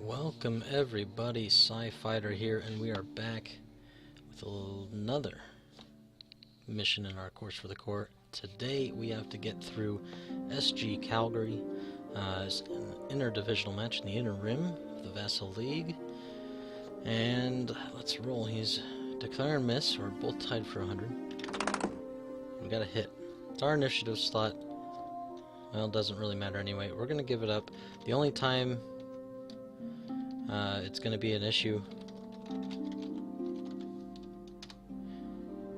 Welcome everybody, Sci-Fighter here, and we are back with another mission in our course for the Corps. Today we have to get through SGCalgary. It's an interdivisional match in the inner rim of the Vassal League. And let's roll. He's declare and miss. We're both tied for 100. We got a hit. It's our initiative slot. Well, it doesn't really matter anyway. We're going to give it up. The only time it's going to be an issue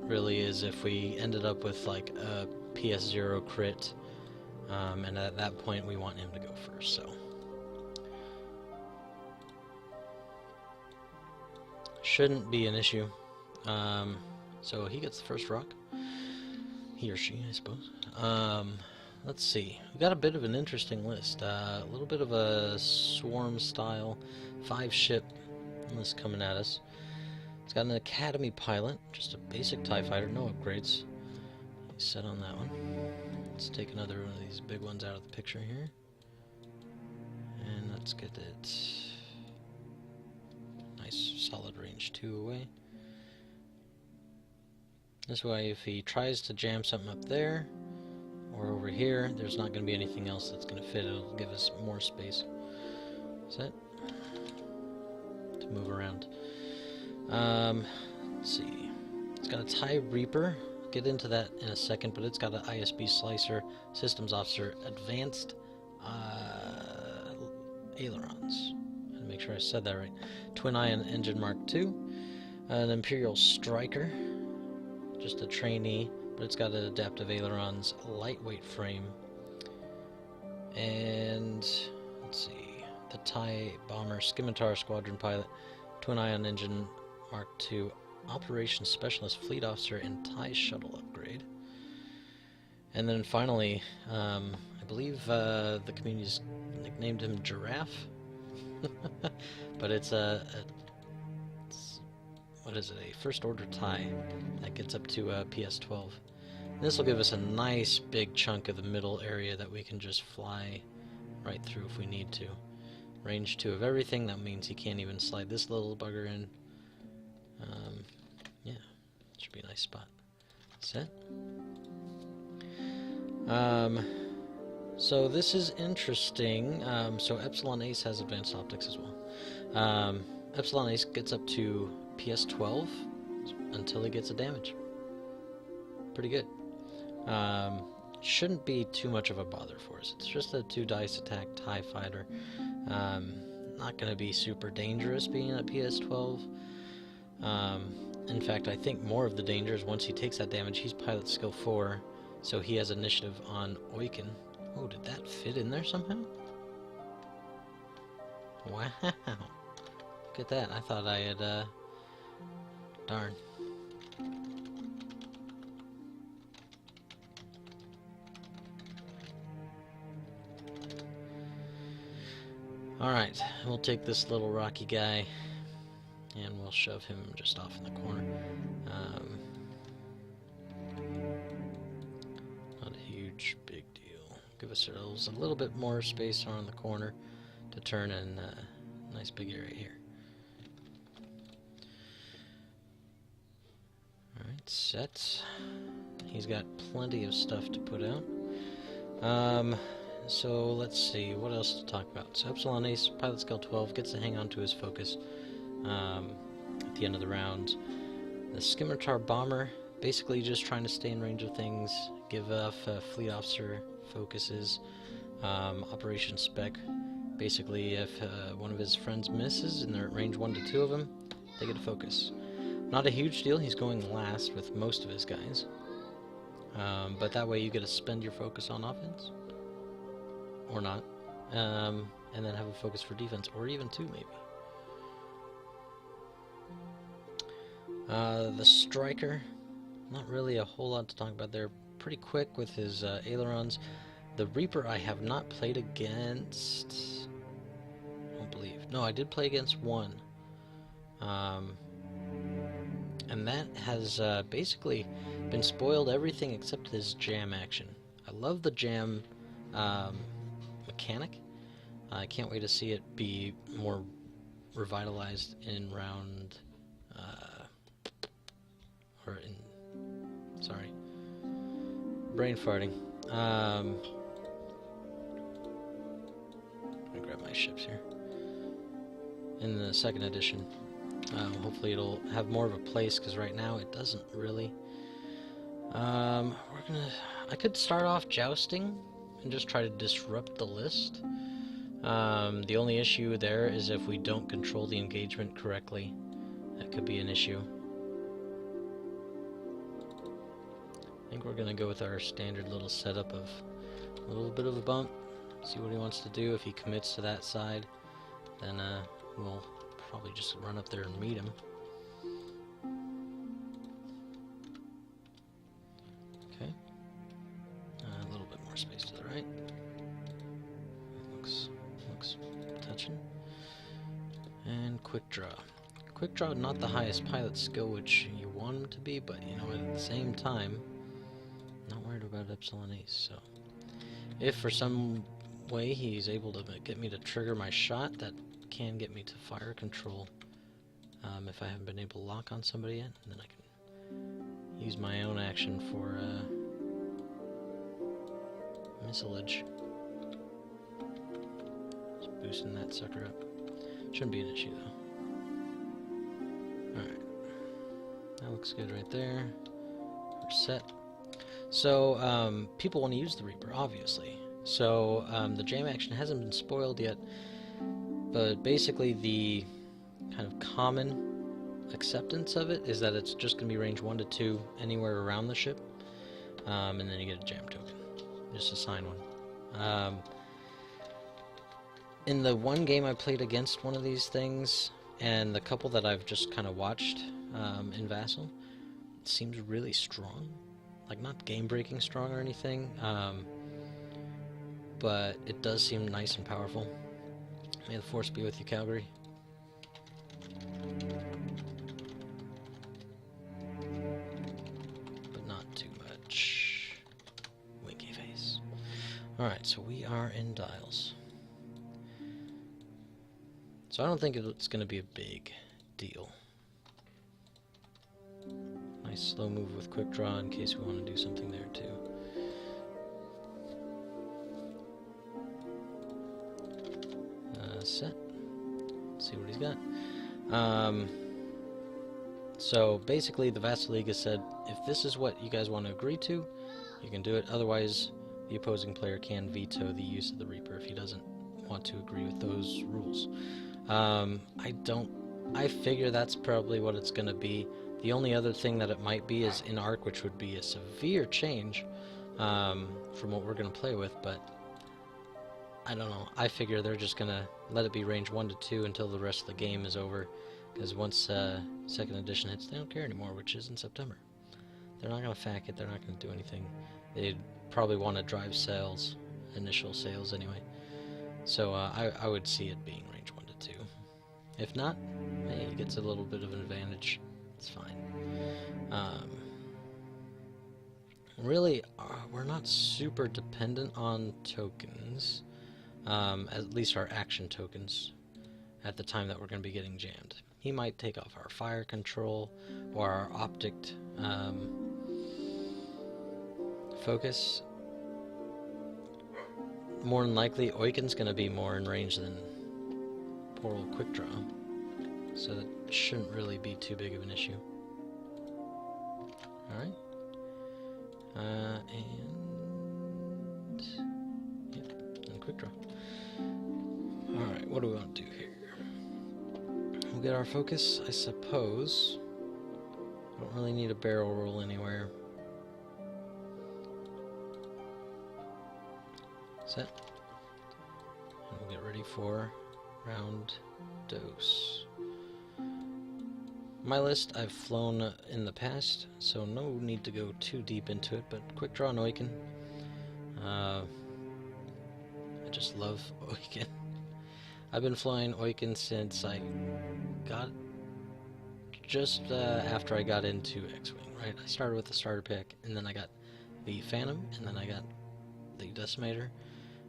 really is if we ended up with like a PS0 crit, and at that point we want him to go first. So shouldn't be an issue. So he gets the first rock. He or she, I suppose. Let's see. We've got a bit of an interesting list. A little bit of a swarm style 5-ship list coming at us. It's got an Academy pilot, just a basic TIE fighter, no upgrades. He's set on that one. Let's take another one of these big ones out of the picture here. And let's get it. Nice solid range 2 away. This way, if he tries to jam something up there, or over here, there's not going to be anything else that's going to fit. It'll give us more space. Set. To move around. Let's see. It's got a TIE Reaper. Get into that in a second, but it's got an ISB Slicer, Systems Officer, Advanced Ailerons. And make sure I said that right. Twin Ion Engine Mark II. An Imperial Striker. Just a trainee, but it's got an adaptive ailerons, lightweight frame, and let's see, the TIE Bomber Scimitar Squadron Pilot, Twin Ion Engine Mark II, Operations Specialist Fleet Officer, and TIE Shuttle upgrade. And then finally, I believe the community's nicknamed him Giraffe, but it's what is it, a First Order TIE that gets up to PS12. This will give us a nice big chunk of the middle area that we can just fly right through if we need to. Range 2 of everything, that means he can't even slide this little bugger in. Yeah, should be a nice spot. Set. So this is interesting. So Epsilon Ace has advanced optics as well. Epsilon Ace gets up to PS12 until he gets a damage. Pretty good. Shouldn't be too much of a bother for us. It's just a 2-dice attack TIE fighter. Not going to be super dangerous being at PS12. In fact, I think more of the danger is once he takes that damage, he's pilot skill 4, so he has initiative on Oiken. Oh, did that fit in there somehow? Wow. Look at that. I thought I had, darn. Alright, we'll take this little rocky guy and we'll shove him just off in the corner. Not a huge big deal. Give ourselves a little bit more space around the corner to turn in a nice big area here. Alright, set. He's got plenty of stuff to put out. So let's see, what else to talk about? So Epsilon Ace, pilot skill 12, gets to hang on to his focus at the end of the round. The Scimitar Bomber, basically just trying to stay in range of things, give off fleet officer focuses. Operation Spec, basically if one of his friends misses and they're at range 1 to 2 of them, they get a focus. Not a huge deal, he's going last with most of his guys. But that way you get to spend your focus on offense. Or not. And then have a focus for defense, or even 2 maybe. The Striker, not really a whole lot to talk about there. Pretty quick with his ailerons. The Reaper I have not played against. I don't believe. No, I did play against one. And that has basically been spoiled everything except his jam action. I love the jam mechanic. I can't wait to see it be more revitalized in round, sorry, brain farting. Let me grab my ships here. In the second edition, hopefully it'll have more of a place, because right now it doesn't really. I could start off jousting and just try to disrupt the list. The only issue there is if we don't control the engagement correctly, that could be an issue. I think we're gonna go with our standard little setup of a little bit of a bump, see what he wants to do. If he commits to that side, then we'll probably just run up there and meet him. Okay. A little bit more space to the right. Looks touching. And quick draw. Quick draw, not the highest pilot skill, which you want him to be, but you know, at the same time, not worried about Epsilon Ace. So, if for some way he's able to get me to trigger my shot, that can get me to fire control. If I haven't been able to lock on somebody yet, and then I can use my own action for missilage. Just boosting that sucker up. Shouldn't be an issue though. Alright. That looks good right there. We're set. So, people want to use the Reaper, obviously. So, the jam action hasn't been spoiled yet, but basically the kind of common acceptance of it is that it's just going to be range 1 to 2 anywhere around the ship, and then you get a jam token. Just assign one. In the one game I played against one of these things, and the couple that I've just kind of watched in Vassal, it seems really strong. Like, not game-breaking strong or anything, but it does seem nice and powerful. May the Force be with you, Calgary. But not too much. Winky face. Alright, so we are in dials. So I don't think it's going to be a big deal. Nice slow move with quick draw in case we want to do something there too. Set. Let's see what he's got. So basically the Vassal League has said, if this is what you guys want to agree to, you can do it. Otherwise, the opposing player can veto the use of the Reaper if he doesn't want to agree with those rules. I figure that's probably what it's going to be. The only other thing that it might be is in Arc, which would be a severe change from what we're going to play with, but I don't know. I figure they're just going to let it be range 1 to 2 until the rest of the game is over, because once second edition hits, they don't care anymore, which is in September. They're not going to FAQ it, they're not going to do anything. They'd probably want to drive sales, initial sales anyway. So I would see it being range 1 to 2. If not, hey, he gets a little bit of an advantage. It's fine. Really, we're not super dependent on tokens, at least our action tokens, at the time that we're going to be getting jammed. He might take off our fire control or our optic focus. More than likely, Oiken's going to be more in range than poor old quick draw, so that shouldn't really be too big of an issue. Alright. And quick draw. Alright, what do we want to do here? We'll get our focus, I suppose. Don't really need a barrel roll anywhere. Set. And we'll get ready for round dose. My list I've flown in the past, so no need to go too deep into it, but quick draw on Oiken. I just love Oiken. I've been flying Oiken since I got, just after I got into X-Wing, right? I started with the starter pack, and then I got the Phantom, and then I got the Decimator,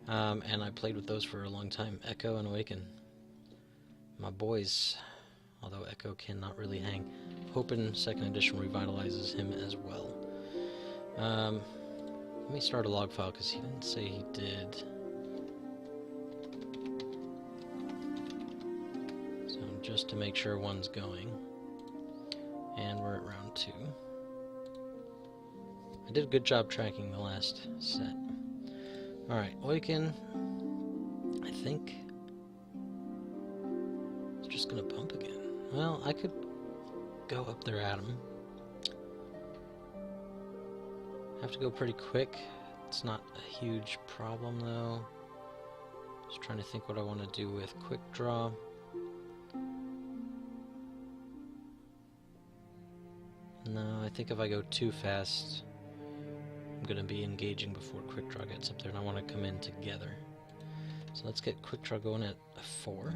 And I played with those for a long time. Echo and Awaken. My boys. Although Echo cannot really hang. Hoping 2nd edition revitalizes him as well. Let me start a log file because he didn't say he did. So just to make sure one's going. And we're at round 2. I did a good job tracking the last set. Alright, Oiken, I think it's just gonna pump again. Well, I could go up there at him. Have to go pretty quick. It's not a huge problem though. Just trying to think what I want to do with quick draw. No, I think if I go too fast, I'm going to be engaging before quick draw gets up there, and I want to come in together. So let's get quick draw going at a 4.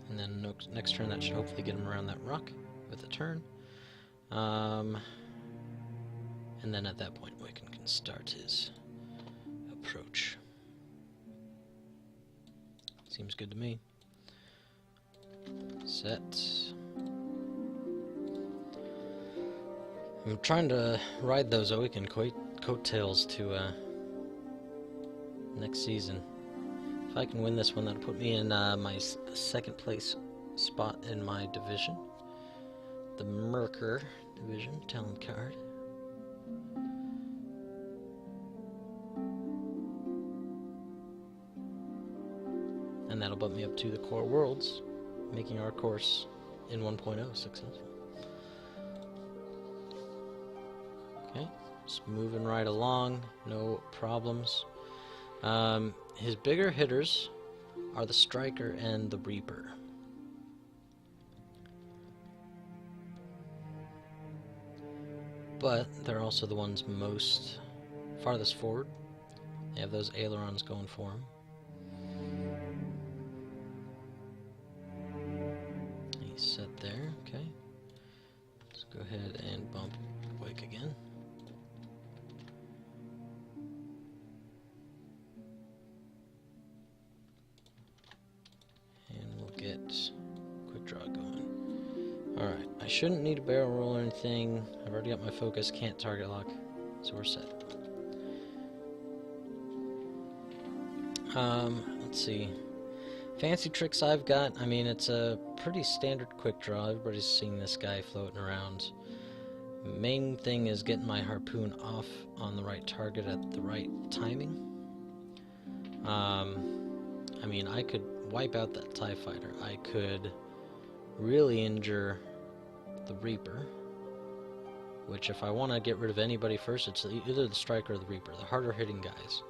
And then next turn that should hopefully get him around that rock with a turn. And then at that point Wiccan can start his approach. Seems good to me. Set. I'm trying to ride those Awaken coattails to next season. If I can win this one, that'll put me in my 2nd place spot in my division. The Merker division, talent card. And that'll bump me up to the Core Worlds, making our course in 1.0 successful. Okay, just moving right along, no problems. His bigger hitters are the Striker and the Reaper. But they're also the ones most farthest forward. They have those ailerons going for them. He's set there, okay. Let's go ahead and bump Wake again. Quick draw going. Alright, I shouldn't need a barrel roll or anything. I've already got my focus, can't target lock, so we're set. Let's see. Fancy tricks I've got, I mean, it's a pretty standard quick draw. Everybody's seeing this guy floating around. Main thing is getting my harpoon off on the right target at the right timing. I mean, I could wipe out that TIE fighter. I could really injure the Reaper, which if I want to get rid of anybody first, it's either the Striker or the Reaper, the harder hitting guys.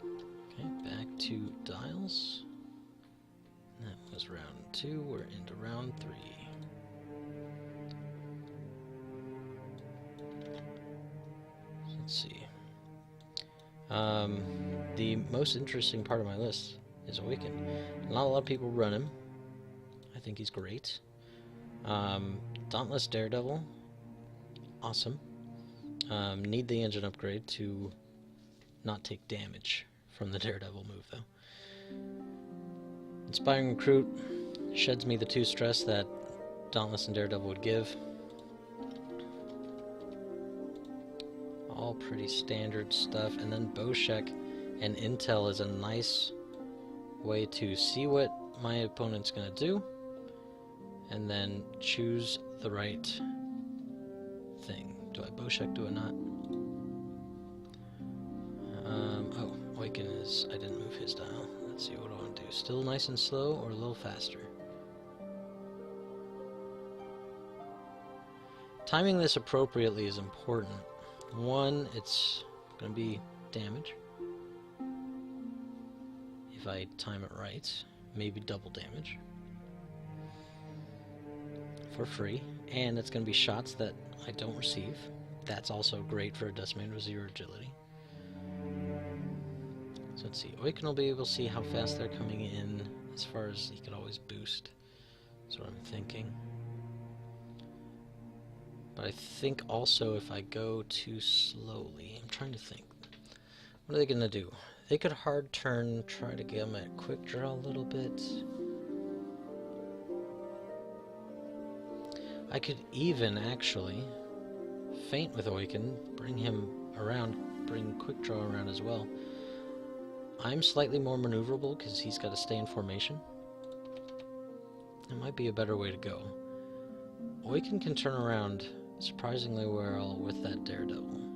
Okay, back to dials. That was round 2, we're into round 3. So let's see. The most interesting part of my list is Awaken. Not a lot of people run him. I think he's great. Dauntless Daredevil, awesome. Need the engine upgrade to not take damage from the Daredevil move, though. Inspiring Recruit sheds me the 2 stress that Dauntless and Daredevil would give. All pretty standard stuff. And then Boshek and Intel is a nice way to see what my opponent's going to do and then choose the right thing. Do I Boshek, do I not? Oh, Awaken is... I didn't move his dial. Let's see, what do I want to do? Still nice and slow or a little faster? Timing this appropriately is important. One, it's going to be damage. If I time it right, maybe double damage. For free. And it's going to be shots that I don't receive. That's also great for a Decimator with 0 agility. So let's see. Awaken will be able to see how fast they're coming in, as far as he could always boost. That's what I'm thinking. But I think also if I go too slowly, I'm trying to think. What are they going to do? They could hard turn, try to get him at quick draw a little bit. I could even actually feint with Oiken, bring him around, bring quick draw around as well. I'm slightly more maneuverable because he's got to stay in formation. It might be a better way to go. Oiken can turn around surprisingly well with that Daredevil.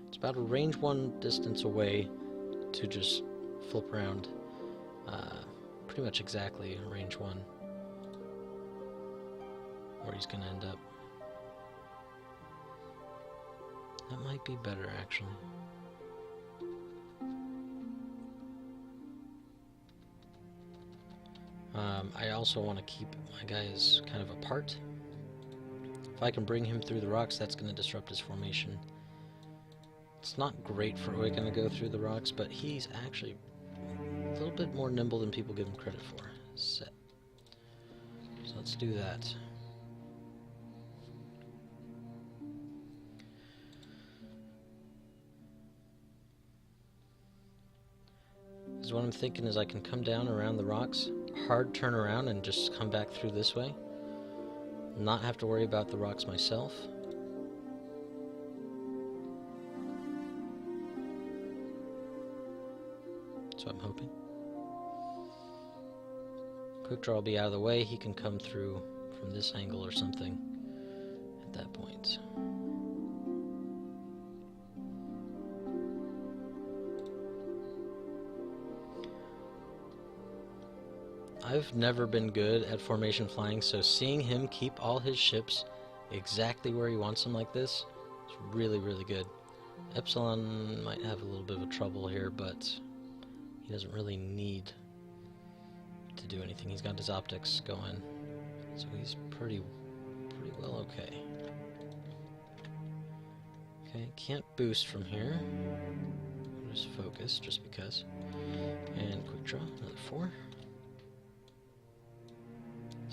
It's about a range 1 distance away to just flip around. Pretty much exactly range 1 where he's going to end up. That might be better actually. I also want to keep my guys kind of apart. If I can bring him through the rocks, that's going to disrupt his formation. It's not great for Oiken to go through the rocks, but he's actually a little bit more nimble than people give him credit for. Set. So let's do that. Because what I'm thinking is I can come down around the rocks, hard turn around, and just come back through this way. Not have to worry about the rocks myself. So I'm hoping. Quick draw will be out of the way. He can come through from this angle or something at that point. I've never been good at formation flying, so seeing him keep all his ships exactly where he wants them like this is really, really good. Epsilon might have a little bit of trouble here, but he doesn't really need to do anything. He's got his optics going, so he's pretty well okay. Okay, can't boost from here. I'll just focus, just because. And quick draw, another 4.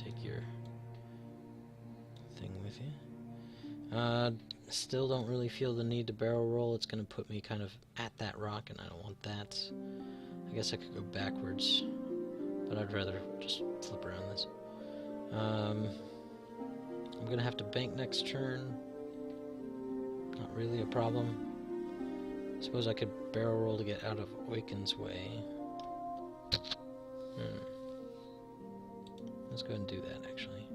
Take your thing with you. Still don't really feel the need to barrel roll. It's going to put me kind of at that rock, and I don't want that. I guess I could go backwards, but I'd rather just flip around this. I'm going to have to bank next turn. Not really a problem. Suppose I could barrel roll to get out of Oiken's way. Let's go ahead and do that, actually.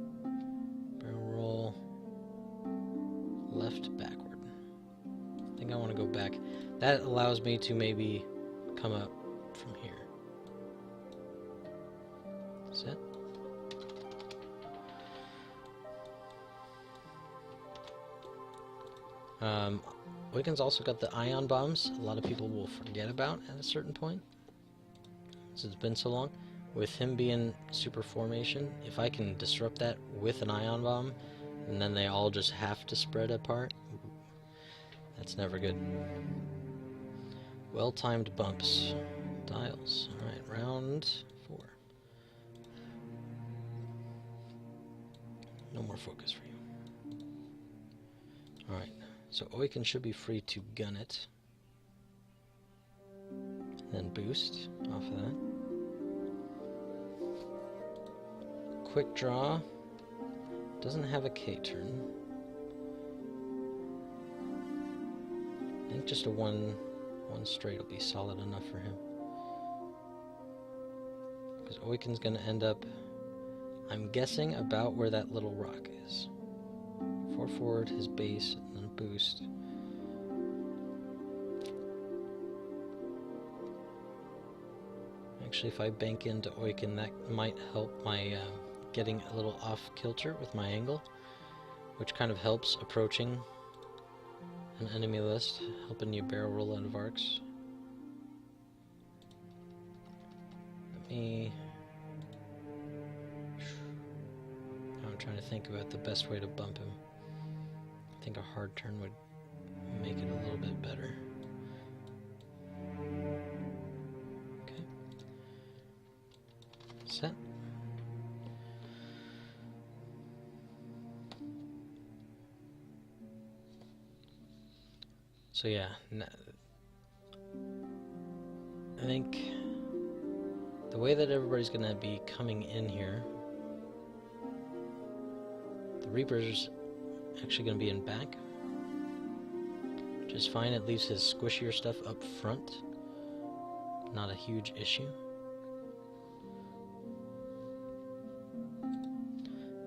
Barrel roll. Left, backward. I think I want to go back. That allows me to maybe come up from here. Set. Oiken's also got the ion bombs. A lot of people will forget about at a certain point, since it's been so long. With him being super formation, if I can disrupt that with an ion bomb, and then they all just have to spread apart, that's never good. Well-timed bumps. Dials. Alright, round 4. No more focus for you. Alright, so Oiken should be free to gun it. And then boost off of that. Quick draw. Doesn't have a K turn. I think just a one straight will be solid enough for him. Because Oiken's going to end up, I'm guessing, about where that little rock is. 4 forward, his base, and then a boost. Actually, if I bank into Oiken, that might help my getting a little off kilter with my angle, which kind of helps approaching an enemy list, helping you barrel roll out of arcs. Let me... I'm trying to think about the best way to bump him. I think a hard turn would make it a little bit better. Okay. Set. So yeah, I think the way that everybody's gonna be coming in here, the Reaper's actually gonna be in back, which is fine. It leaves his squishier stuff up front. Not a huge issue.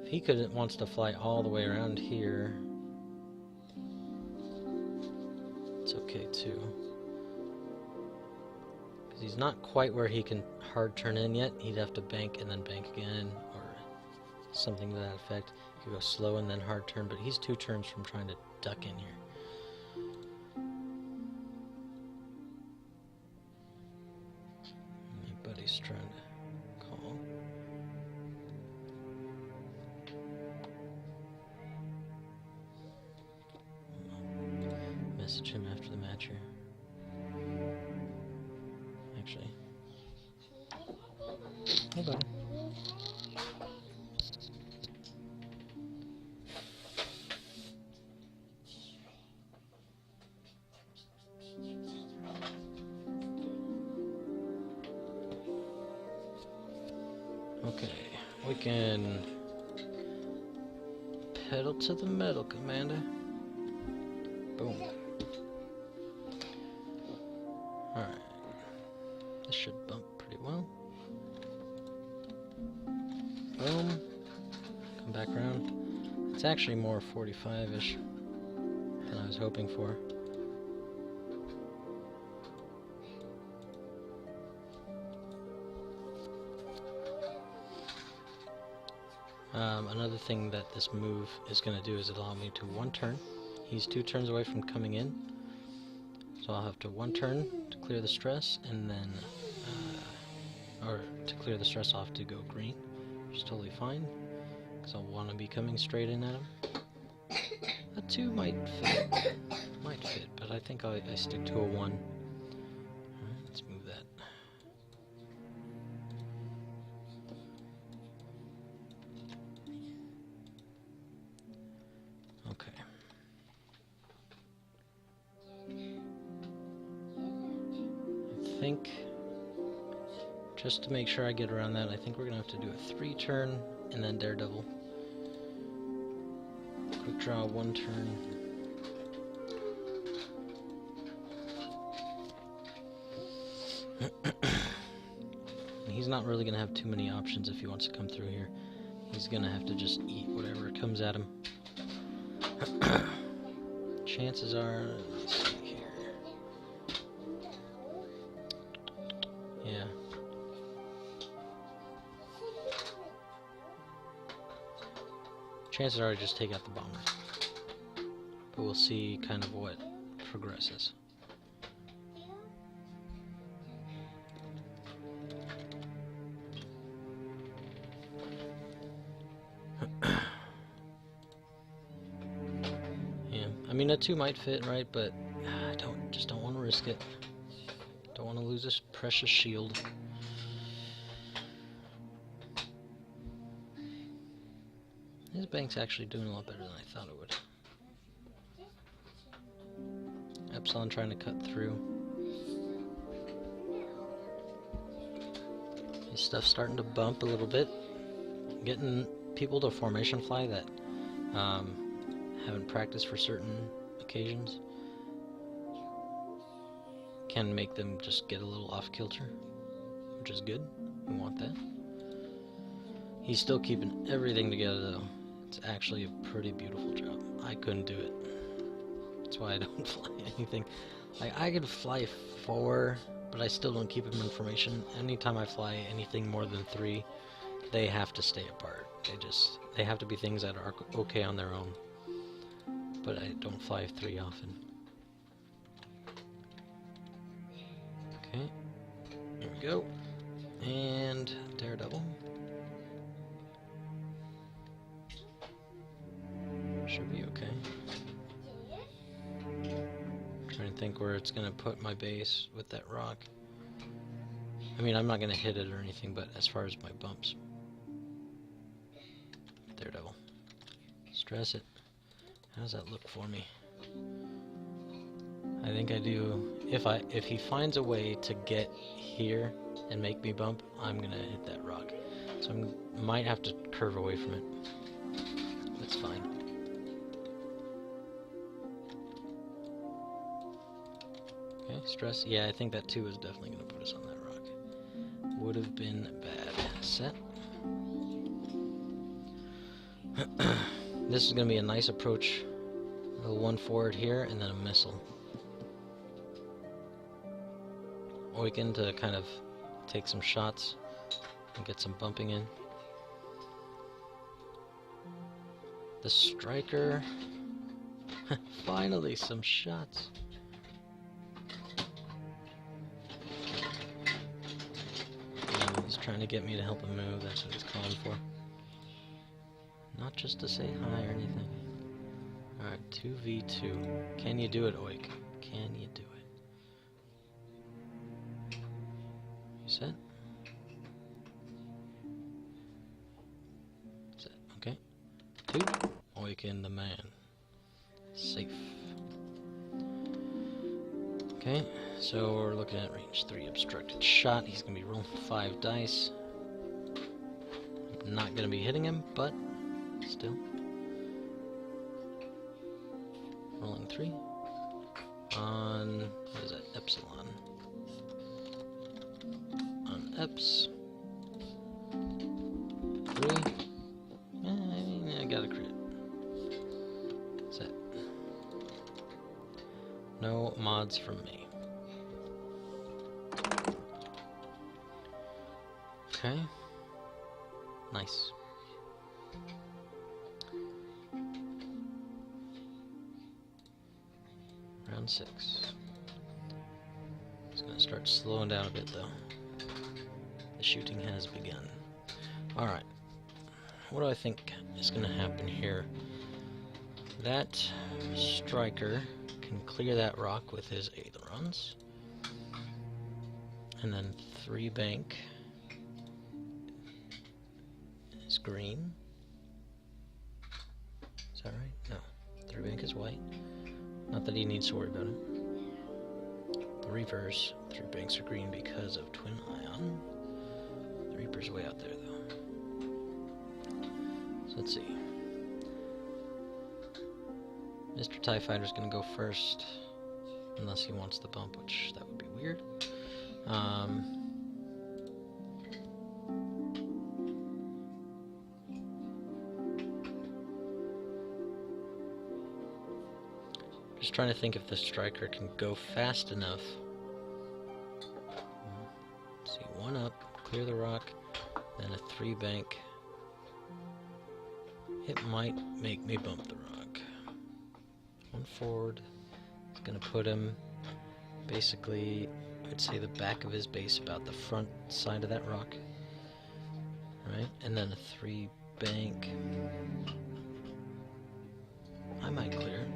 If he wants to fly all the way around here, it's okay too. Because he's not quite where he can hard turn in yet. He'd have to bank and then bank again, or something to that effect. He could go slow and then hard turn, but he's 2 turns from trying to duck in here. My buddy's trying to call. Message him after the match here. Actually. Hey, buddy. Okay, we can pedal to the metal, Commander. Boom. Alright. This should bump pretty well. Boom. Come back around. It's actually more 45-ish than I was hoping for. Another thing that this move is going to do is allow me to 1 turn. He's 2 turns away from coming in, so I'll have to 1 turn to clear the stress, and then, or to clear the stress off to go green, which is totally fine, because I'll want to be coming straight in at him. A 2 might fit, but I think I stick to a 1. Alright, let's move that. I think, just to make sure I get around that, I think we're going to have to do a 3 turn and then Daredevil. Quick draw, 1 turn. He's not really going to have too many options if he wants to come through here. He's going to have to just eat whatever comes at him. Chances are, let's see here. Yeah. Chances are I just take out the bomber. But we'll see kind of what progresses. Yeah, I mean a 2 might fit, right? But I just don't want to risk it. Don't want to lose this precious shield. His bank's actually doing a lot better than I thought it would. Epsilon trying to cut through. His stuff's starting to bump a little bit. Getting people to formation fly that haven't practiced for certain occasions can make them just get a little off kilter, which is good. We want that. He's still keeping everything together though. It's actually a pretty beautiful job. I couldn't do it. That's why I don't fly anything. Like, I could fly 4, but I still don't keep them in formation. Anytime I fly anything more than 3, they have to stay apart. They have to be things that are okay on their own. But I don't fly 3 often. Okay, here we go. And Daredevil. Should be okay. Trying to think where it's gonna put my base with that rock. I mean, I'm not gonna hit it or anything, but as far as my bumps. Daredevil. Stress it. How does that look for me? I I think I do. If he finds a way to get here and make me bump, I'm gonna hit that rock. So I might have to curve away from it. That's fine. Okay, stress. Yeah, I think that 2 is definitely gonna put us on that rock. Would have been bad. Set. This is gonna be a nice approach. A little 1 forward here, and then a missile. Oiken to kind of take some shots and get some bumping in. The striker. Finally, some shots. And he's trying to get me to help him move. That's what he's calling for. Not just to say hi or anything. Alright, 2v2. Can you do it, Oik? Can you do it? You set? Set, okay. 2. Oiken the man. Safe. Okay, so we're looking at range 3 obstructed shot. He's going to be rolling 5 dice. Not going to be hitting him, but still. Rolling 3 on, what is that, Epsilon. On Eps. 3. I got a crit. Set. No mods from me. Okay. Nice. Round 6. It's going to start slowing down a bit, though. The shooting has begun. Alright. What do I think is going to happen here? That striker can clear that rock with his ailerons. And then 3 bank is green. Is that right? No. 3 bank is white. Not that he needs to worry about it. The Reapers, 3 banks are green because of Twin Ion. The Reaper's way out there, though. So let's see. Mr. TIE Fighter's gonna go first. Unless he wants the bump, which that would be weird. Just trying to think if the striker can go fast enough. Let's see, 1 up, clear the rock, then a 3 bank. It might make me bump the rock. 1 forward. It's gonna put him basically, I'd say the back of his base, about the front side of that rock. Right? And then a 3 bank. I might clear.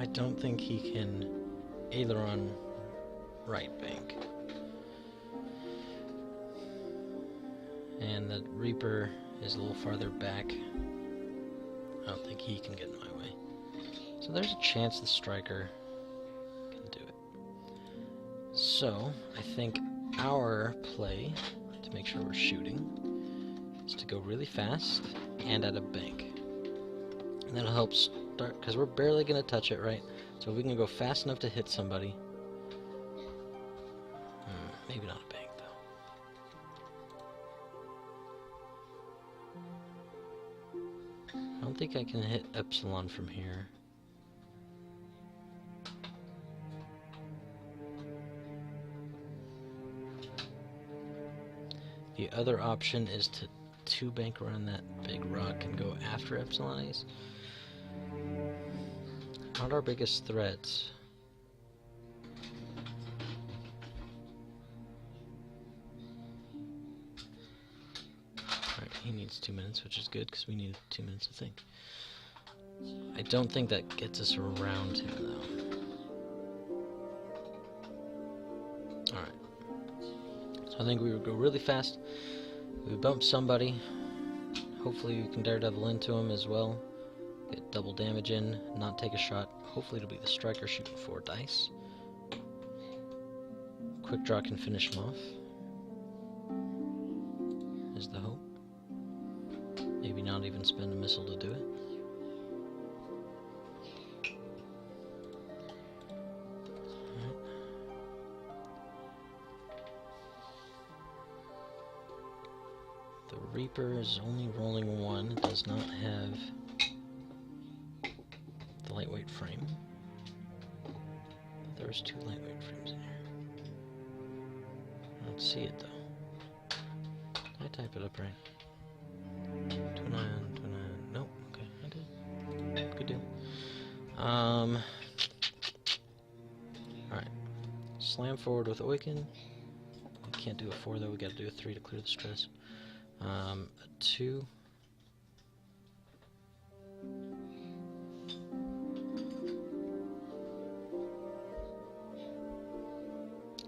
I don't think he can aileron right bank. And the Reaper is a little farther back. I don't think he can get in my way. So there's a chance the striker can do it. So I think our play, to make sure we're shooting, is to go really fast and at a bank. And that'll help start, because we're barely going to touch it, right? So if we can go fast enough to hit somebody. Maybe not a bank, though. I don't think I can hit Epsilon from here. The other option is to 2 bank around that big rock and go after Epsilon Ace. Not our biggest threats. Alright, he needs 2 minutes, which is good because we need 2 minutes to think. I don't think that gets us around him, though. I think we would go really fast. We would bump somebody. Hopefully we can daredevil into him as well. Get double damage in, not take a shot. Hopefully it'll be the striker shooting 4 dice. Quick draw can finish him off. Is the hope. Maybe not even spend a missile to do it. Alright. The Reaper is only rolling 1. It does not have the lightweight frame. There's 2 lightweight frames in here. I don't see it though. Did I type it up right? 29, nope, okay, I did. Good deal. Alright. Slam forward with Oiken. We can't do a 4 though, we gotta do a 3 to clear the stress. A 2.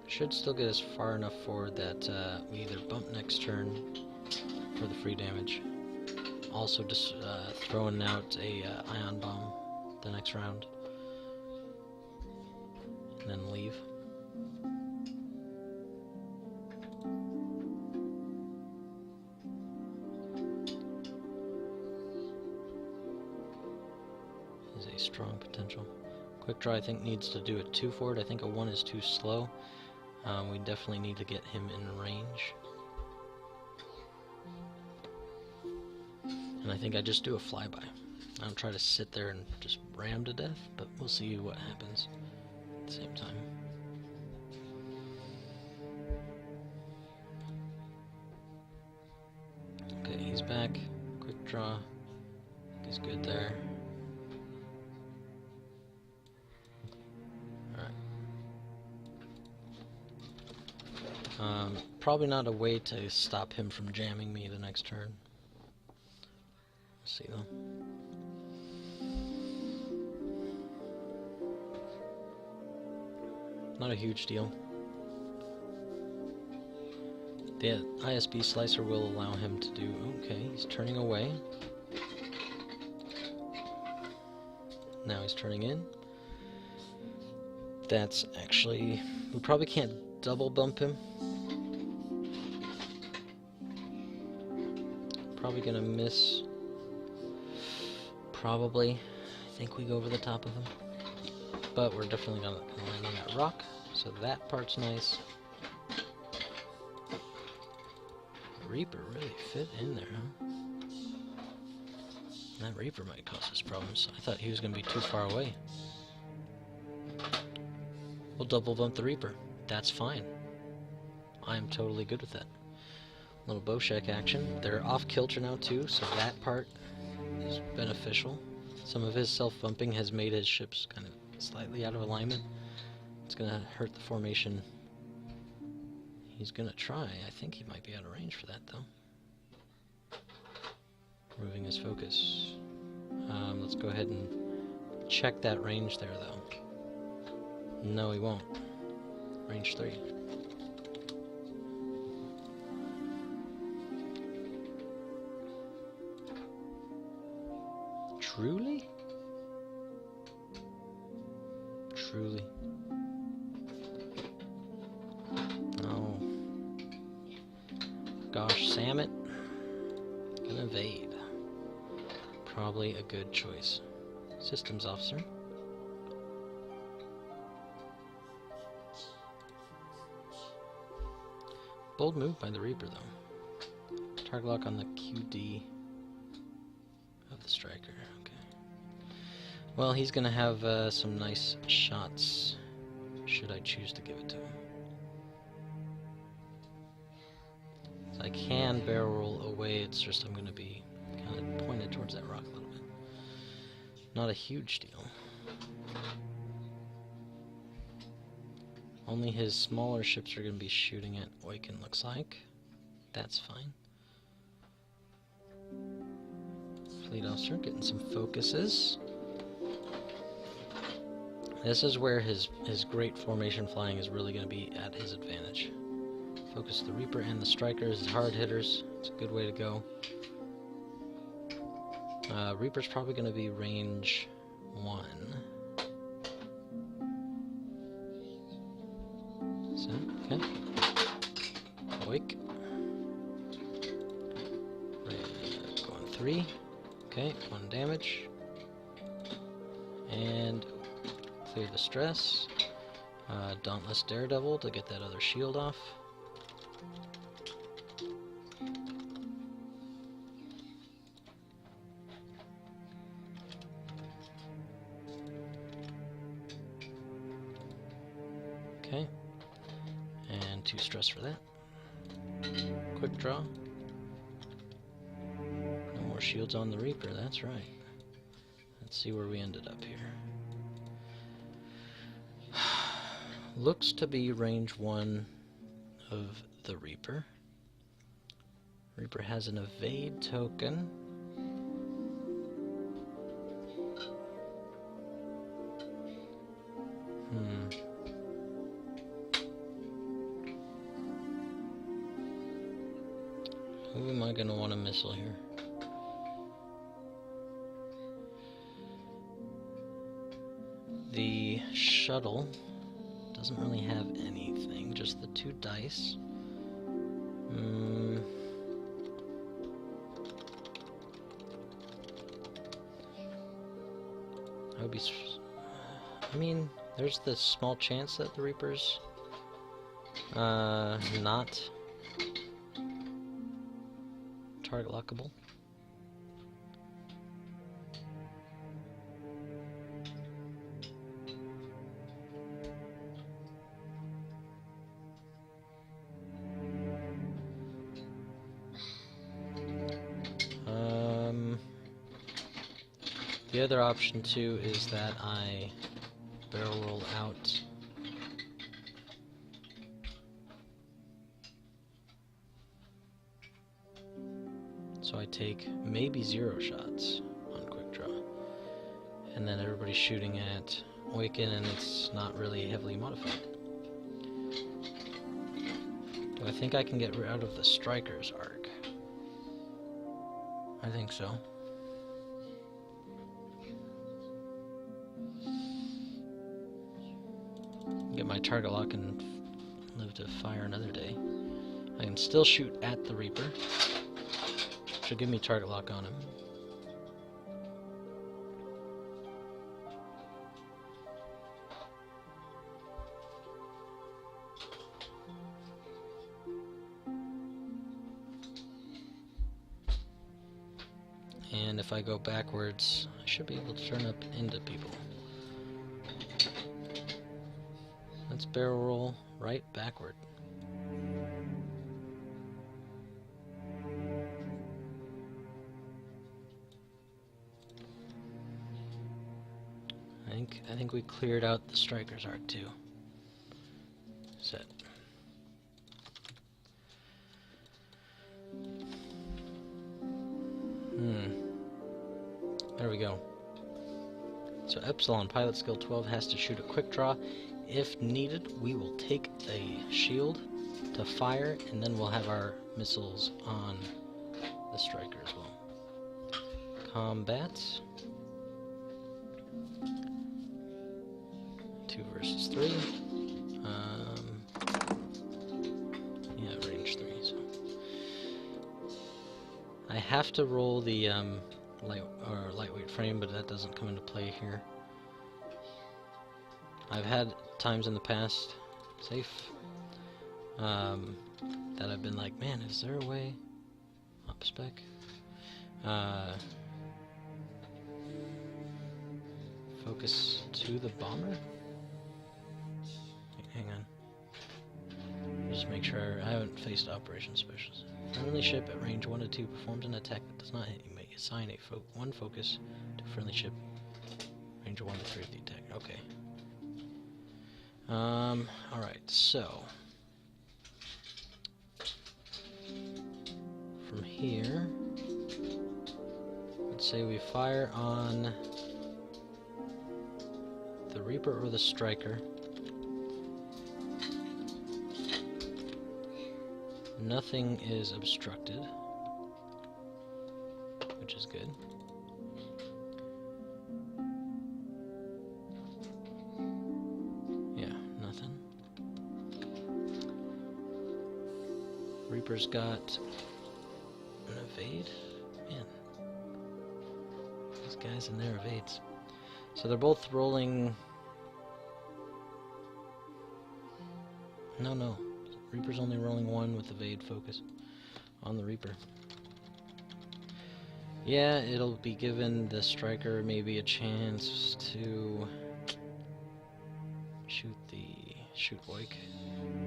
Should still get us far enough forward that we either bump next turn for the free damage. Also just throwing out a ion bomb the next round. And then leave. Is a strong potential. Quick draw I think needs to do a 2 forward. I think a 1 is too slow. We definitely need to get him in range. And I think I just do a flyby. I don't try to sit there and just ram to death, but we'll see what happens at the same time. Okay, he's back. Quick draw. He's good there. Probably not a way to stop him from jamming me the next turn. We'll see though. Not a huge deal. The ISB slicer will allow him to do... Okay, he's turning away. Now he's turning in. That's actually... We probably can't double bump him. Probably gonna miss. Probably. I think we go over the top of him. But we're definitely gonna land on that rock. So that part's nice. Reaper really fit in there, huh? That Reaper might cause us problems. I thought he was gonna be too far away. We'll double bump the Reaper. That's fine. I am totally good with that. Little Bowshack action. They're off kilter now too, so that part is beneficial. Some of his self-bumping has made his ships kind of slightly out of alignment. It's gonna hurt the formation. He's gonna try. I think he might be out of range for that though. Moving his focus. Let's go ahead and check that range there though. No, he won't. Range 3. Truly? Truly. Oh. Gosh, Samet. Gonna evade. Probably a good choice. Systems officer. Bold move by the Reaper, though. Target lock on the QD of the striker. Okay. Well, he's gonna have some nice shots, should I choose to give it to him. So I can barrel roll away, it's just I'm gonna be kind of pointed towards that rock a little bit. Not a huge deal. Only his smaller ships are going to be shooting at Oiken, looks like. That's fine. Fleet officer getting some focuses. This is where his great formation flying is really going to be at his advantage. Focus the Reaper and the Strikers as hard hitters. It's a good way to go. Reaper's probably going to be range 1. So, okay. Awake. Going 3. Okay, 1 damage. And clear the stress. Dauntless Daredevil to get that other shield off. Okay, and 2 stress for that. Quick draw. No more shields on the Reaper, that's right. Let's see where we ended up here. Looks to be range 1 of the Reaper. Reaper has an evade token. Who am I going to want to missile here? The shuttle doesn't really have anything, just the 2 dice. I would be... I mean, there's the small chance that the Reaper's not target lockable. The other option too is that I barrel roll out so I take maybe 0 shots on quick draw, and then everybody's shooting at Awaken and it's not really heavily modified. Do I think I can get out of the Striker's arc? I think so. Get my target lock and live to fire another day. I can still shoot at the Reaper. Should give me target lock on him. And if I go backwards, I should be able to turn up into people. Let's barrel roll right backward. I think we cleared out the Striker's arc too. Set. There we go. So Epsilon, pilot skill 12, has to shoot a quick draw. If needed, we will take a shield to fire, and then we'll have our missiles on the Striker as well. Combat. 2 versus 3. Yeah, range 3. So I have to roll the lightweight frame, but that doesn't come into play here. I've had times in the past, safe, that I've been like, man, is there a way up spec? Focus to the bomber? Hang on. Just make sure I haven't faced Operation Specialist. Friendly ship at range 1 to 2 performs an attack that does not hit. You may assign one focus to a friendly ship. Range 1 to 3 of the attack. Okay. Alright, so from here, let's say we fire on the Reaper or the Striker. Nothing is obstructed, which is good. Yeah, nothing. Reaper's got an evade. Man, these guys in there evades. So they're both rolling. No. Reaper's only rolling 1 with evade focus on the Reaper. Yeah, it'll be given the striker maybe a chance to shoot Oik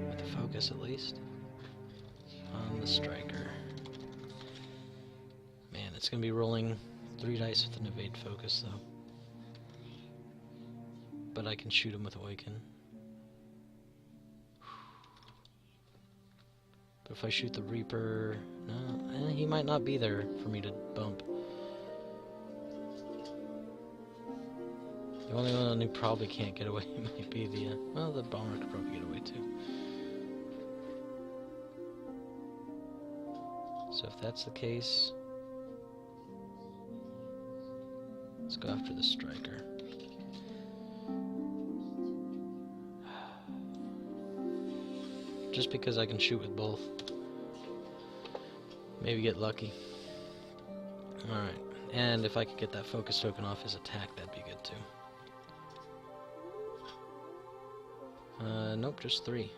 with the focus at least on the striker. Man, it's gonna be rolling 3 dice with an evade focus though. But I can shoot him with Awaken. But if I shoot the Reaper, no, he might not be there for me to bump. The only one who probably can't get away might be the, well, the Bomber could probably get away too. So if that's the case, let's go after the striker. Just because I can shoot with both. Maybe get lucky. Alright, and if I could get that focus token off his attack, that'd be good too. Nope, just 3.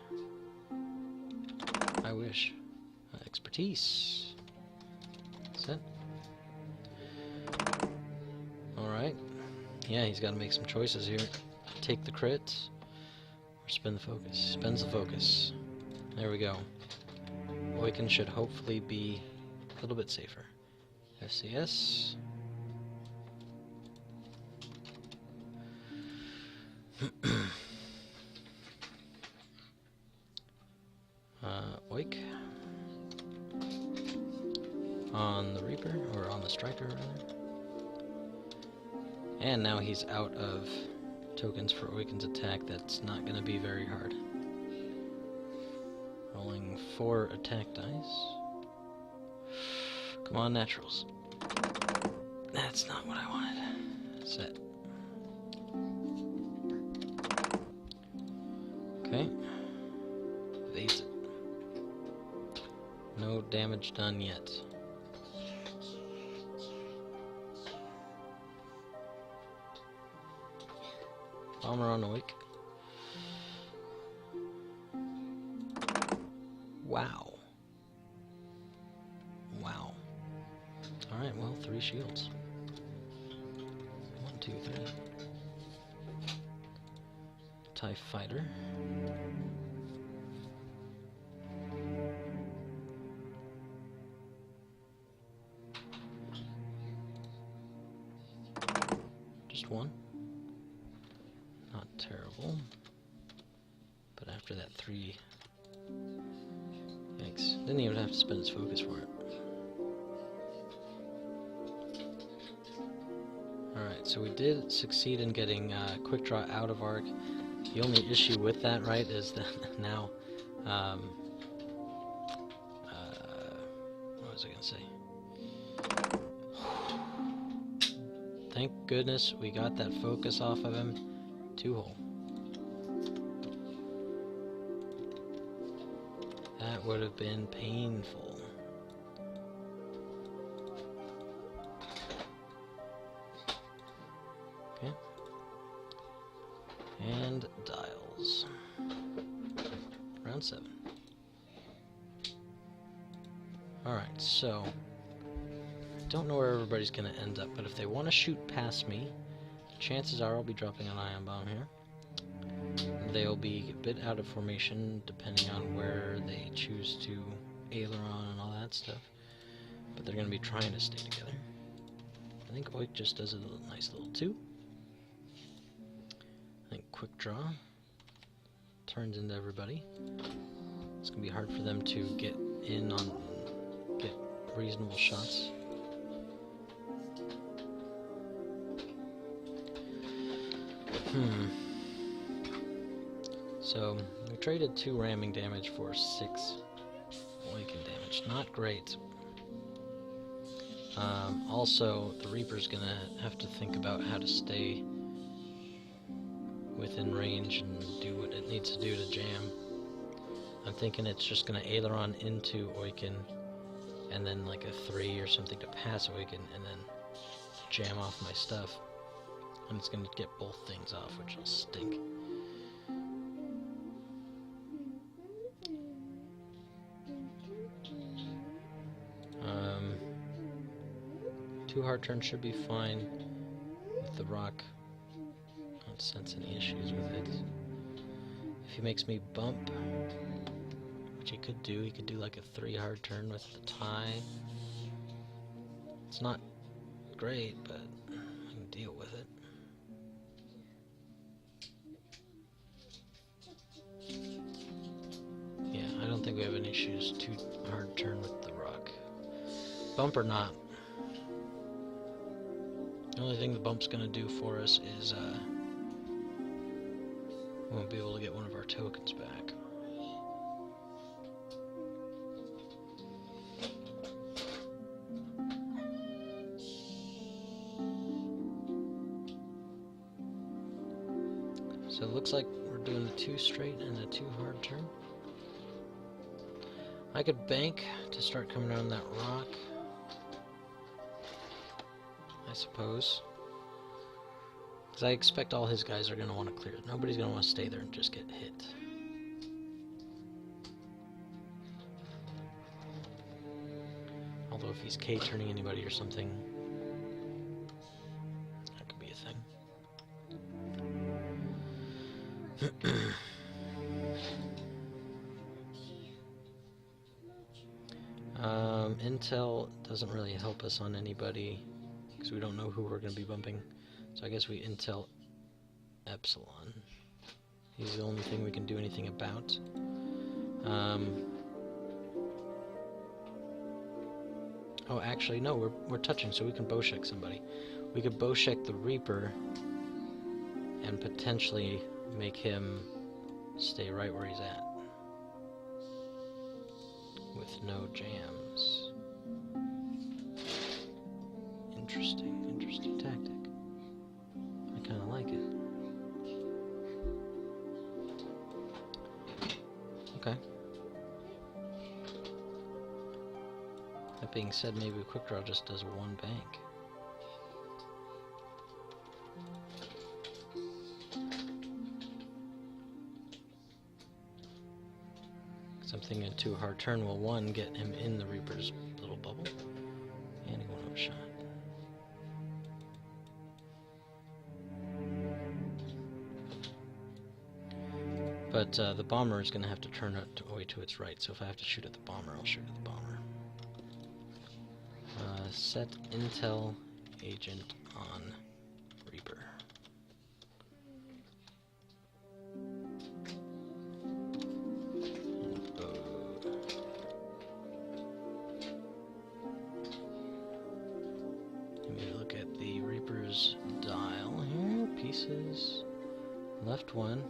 I wish. Expertise. Set. Alright. Yeah, he's got to make some choices here. Take the crit, or spin the focus. Spends the focus. There we go. Awaken should hopefully be a little bit safer. FCS. Oik. On the Reaper, or on the Striker rather. And now he's out of tokens for Awaken's attack. That's not going to be very hard. Rolling 4 attack dice. Come on, naturals. That's not what I wanted. Set. Okay. Evades it. No damage done yet. Bomber on Awake. Wow. Wow. Alright, well, 3 shields. 1, 2, 3. TIE Fighter. Just 1. Not terrible. But after that 3... Yikes. Didn't even have to spend its focus for it. Alright, so we did succeed in getting quick draw out of arc. The only issue with that, right, is that now, what was I gonna say? Thank goodness we got that focus off of him. 2-hole. That would have been painful. Okay. And dials. Round 7. Alright, so I don't know where everybody's gonna end up, but if they want to shoot past me, chances are I'll be dropping an ion bomb here. They'll be a bit out of formation depending on where they choose to aileron and all that stuff, but they're going to be trying to stay together. I think Oik just does a nice little 2. I think quick draw turns into everybody. It's going to be hard for them to get in on, get reasonable shots. So, we traded 2 ramming damage for 6 Awaken damage. Not great. Also, the Reaper's gonna have to think about how to stay within range and do what it needs to do to jam. I'm thinking it's just gonna aileron into Awaken, and then like a 3 or something to pass Awaken, and then jam off my stuff. And it's gonna get both things off, which will stink. Two hard turns should be fine with the rock. I don't sense any issues with it. If he makes me bump, which he could do like a 3 hard turn with the tie. It's not great, but I can deal with it. Yeah, I don't think we have any issues. 2 hard turn with the rock. Bump or not. The only thing the bump's gonna do for us is we won't be able to get one of our tokens back. So it looks like we're doing the 2 straight and the 2 hard turn. I could bank to start coming around that rock, I suppose. Because I expect all his guys are going to want to clear it. Nobody's going to want to stay there and just get hit. Although if he's K-turning anybody or something, that could be a thing. Intel doesn't really help us on anybody because we don't know who we're going to be bumping. So I guess we intel Epsilon. He's the only thing we can do anything about. Oh, actually, no, we're touching, so we can Bowsheck somebody. We could Bowsheck the Reaper and potentially make him stay right where he's at with no jams. Interesting tactic. I kind of like it. Okay. That being said, maybe a quick draw just does 1 bank. Something in 2 hard turn will 1 get him in the Reaper's little bubble, and he won't have a shot. But the bomber is going to have to turn it away to its right, so if I have to shoot at the bomber, I'll shoot at the bomber. Set intel agent on Reaper. Let me look at the Reaper's dial here. Pieces. Left 1.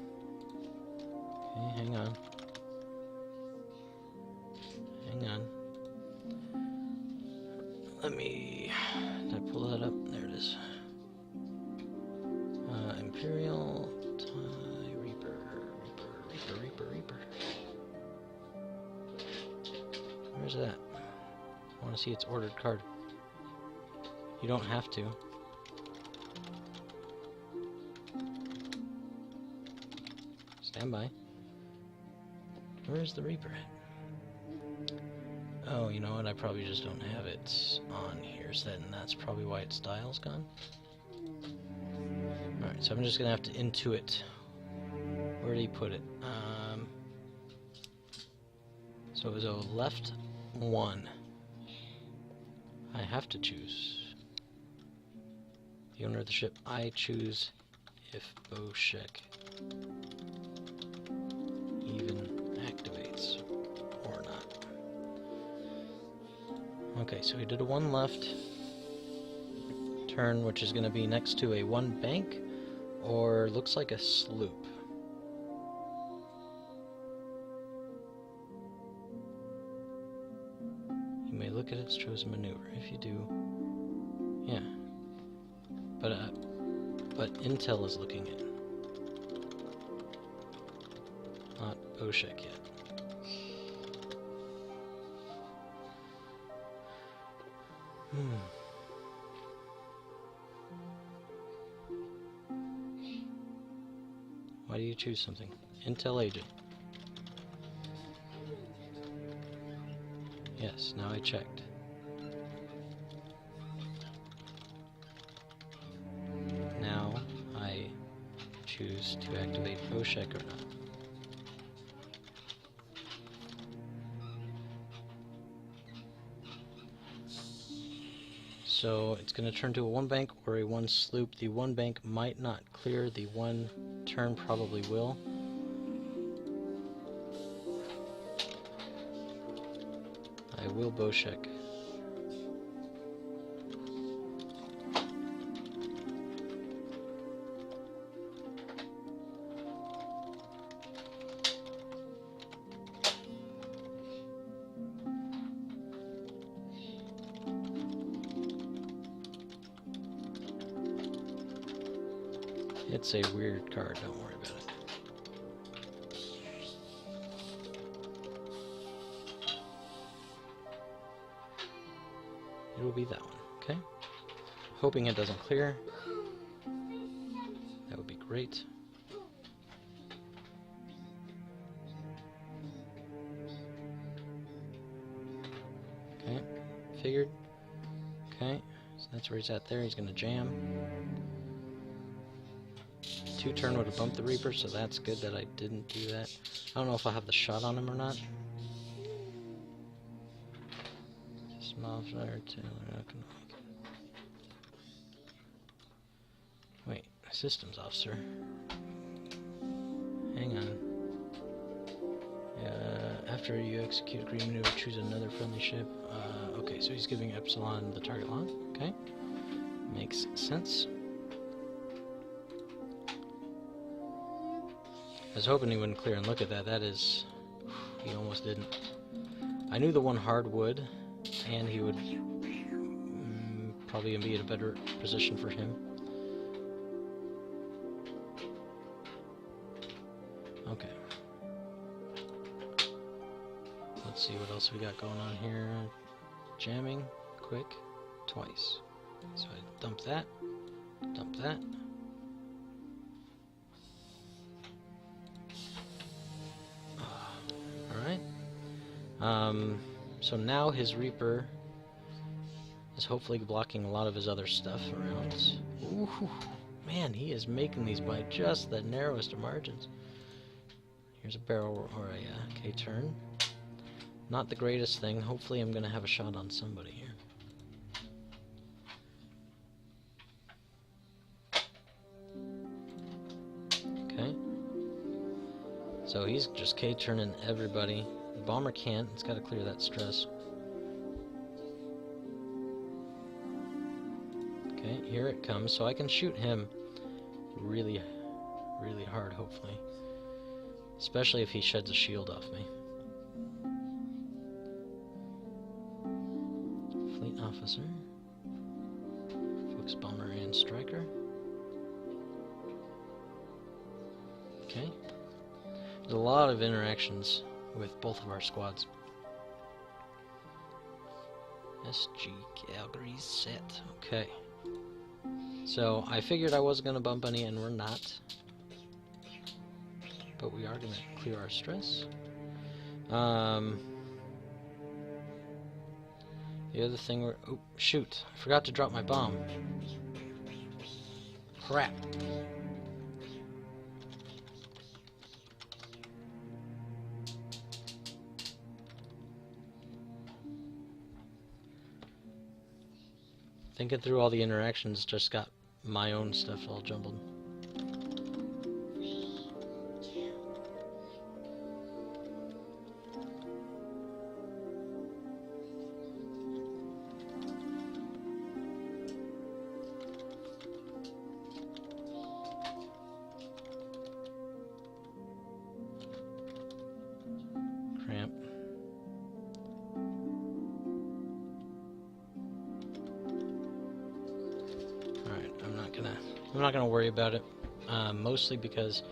Okay, hang on. Hang on. Let me... Did I pull that up? There it is. Imperial tie Reaper. Where's that? I want to see its ordered card. You don't have to. Stand by. Where's the Reaper at? Oh, you know what? I probably just don't have it on here, so then that's probably why its dial's gone. Alright, so I'm just gonna have to intuit. Where did he put it? So it was a left 1. I have to choose. The owner of the ship, I choose if Bowsheck even activates or not. Okay, so he did a 1 left turn, which is going to be next to a 1 bank, or looks like a sloop. You may look at its chosen maneuver. If you do, yeah. But Intel is looking at, not Boshek yet. Why do you choose something? Intel agent. Yes, now I checked. Now I choose to activate Boshek or not. So it's going to turn to a 1 bank or a 1 sloop. The 1 bank might not clear, the 1 turn probably will. I will Boshek. It's a weird card, don't worry about it. It will be that one, okay? Hoping it doesn't clear. That would be great. Okay, figured. Okay, so that's where he's at there. He's going to jam. 2 turn would have bumped the Reaper, so that's good that I didn't do that. I don't know if I'll have the shot on him or not. Small flare, Taylor, wait, systems officer. Hang on. After you execute a green maneuver, choose another friendly ship. Okay, so he's giving Epsilon the target lock. Okay, makes sense. I was hoping he wouldn't clear, and look at that. That is, he almost didn't. I knew the 1 hard would, and he would probably be in a better position for him. Okay. Let's see what else we got going on here. Jamming, quick, twice. So I dump that, dump that. So now his Reaper is hopefully blocking a lot of his other stuff around. Ooh, man, he is making these by just the narrowest of margins. Here's a barrel or a K-turn. Not the greatest thing. Hopefully I'm going to have a shot on somebody here. Okay. So he's just K-turning everybody. The bomber can't. It's got to clear that stress. Okay, here it comes. So I can shoot him really, really hard, hopefully. Especially if he sheds a shield off me. Fleet officer. Focus bomber and striker. Okay. There's a lot of interactions with both of our squads. SGCalgary set. Okay. So I figured I wasn't going to bump any, and we're not. But we are going to clear our stress. The other thing we're... Oh, shoot. I forgot to drop my bomb. Crap. Thinking through all the interactions, just got my own stuff all jumbled. I'm not going to worry about it, mostly because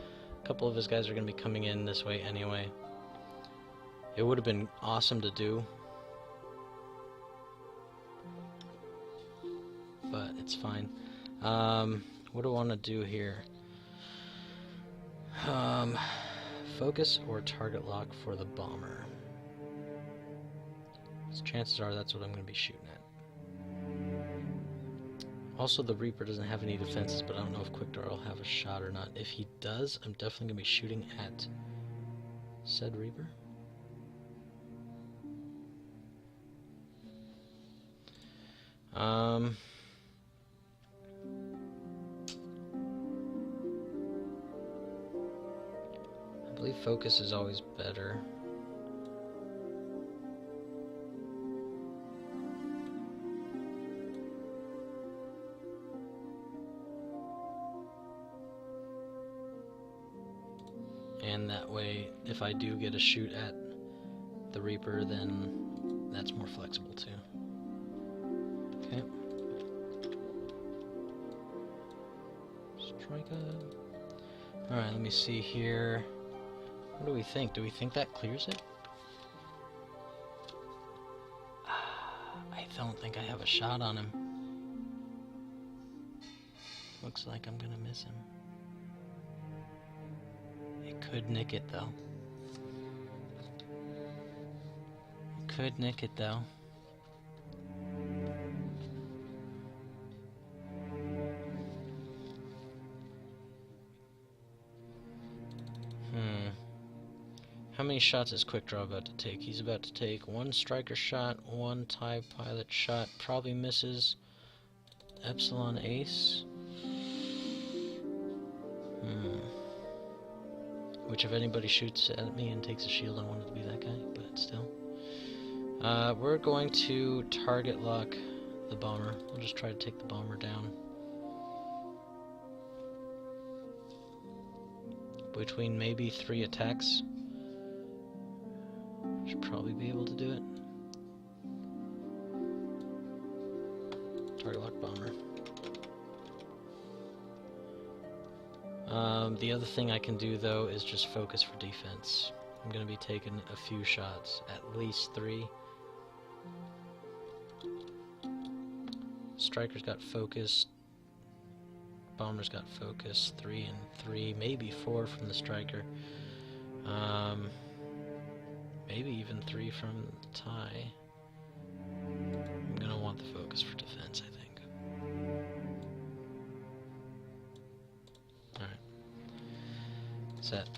a couple of his guys are going to be coming in this way anyway. It would have been awesome to do, but it's fine. What do I want to do here? Focus or target lock for the bomber. So chances are that's what I'm going to be shooting at. Also, the Reaper doesn't have any defenses, but I don't know if Quick Draw will have a shot or not. If he does, I'm definitely going to be shooting at said Reaper. I believe focus is always better. And that way, if I do get a shoot at the Reaper, then that's more flexible too. Okay. Striker. Alright, let me see here. What do we think? Do we think that clears it? I don't think I have a shot on him. Looks like I'm gonna miss him. It could nick it though. Could nick it though. How many shots is Quick Draw about to take? He's about to take one striker shot, one TIE pilot shot, probably misses. Epsilon Ace. Which if anybody shoots at me and takes a shield, I want it to be that guy, but still. We're going to target lock the bomber. We'll just try to take the bomber down. Between maybe 3 attacks. Should probably be able to do it. Target lock bomber. The other thing I can do though is just focus for defense. I'm going to be taking a few shots, at least 3. Striker's got focus. Bomber's got focus. 3 and 3, maybe 4 from the striker. Maybe even 3 from the TIE. I'm gonna want the focus for defense, I think. Alright. Set.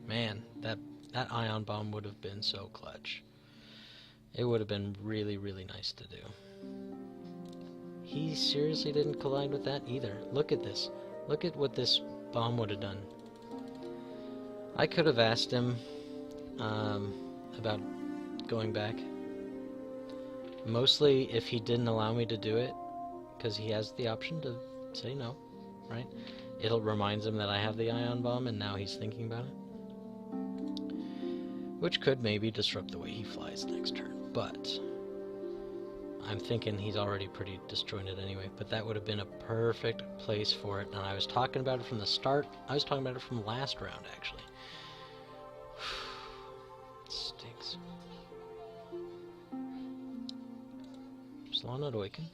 Man, that ion bomb would have been so clutch. It would have been really, really nice to do. He seriously didn't collide with that either. Look at this. Look at what this bomb would have done. I could have asked him about going back. Mostly if he didn't allow me to do it, because he has the option to say no, right? It'll remind him that I have the ion bomb and now he's thinking about it. Which could maybe disrupt the way he flies next turn, but I'm thinking he's already pretty disjointed anyway, but that would have been a perfect place for it, and I was talking about it from the start. I was talking about it from last round, actually. It stinks. Salon not awaken.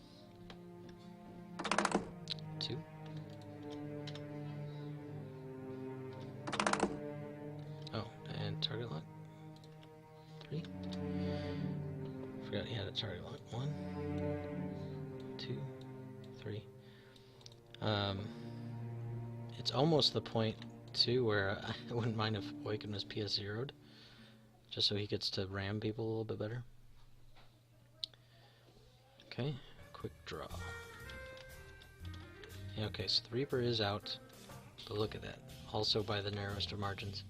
2. Oh, and target lock. 3. Forgot he had a target lock. 1, 2, 3. It's almost the point too where I wouldn't mind if Awaken was PS0'd, just so he gets to ram people a little bit better. Okay, Quick Draw. Yeah, okay, so the Reaper is out, but look at that. Also by the narrowest of margins.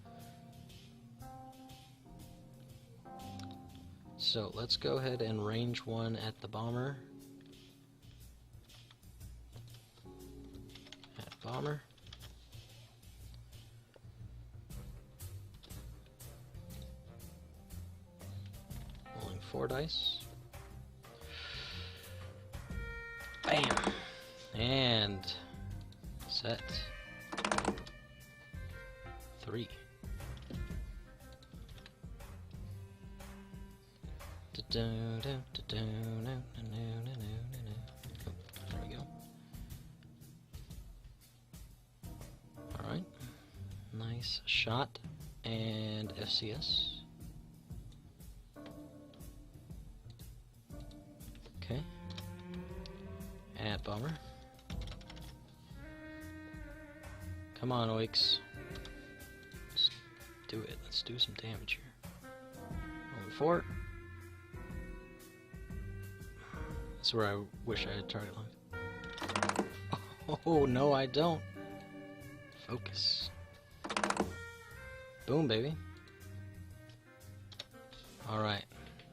So let's go ahead and range 1 at the bomber. At bomber. Rolling 4 dice. Bam! And set 3. There we go. Alright. Nice shot. And FCS. Okay. Add bomber. Come on, Oaks. Let's do it. Let's do some damage here. Rolling 4. That's where I wish I had target locked. Oh, no, I don't. Focus. Boom, baby. Alright.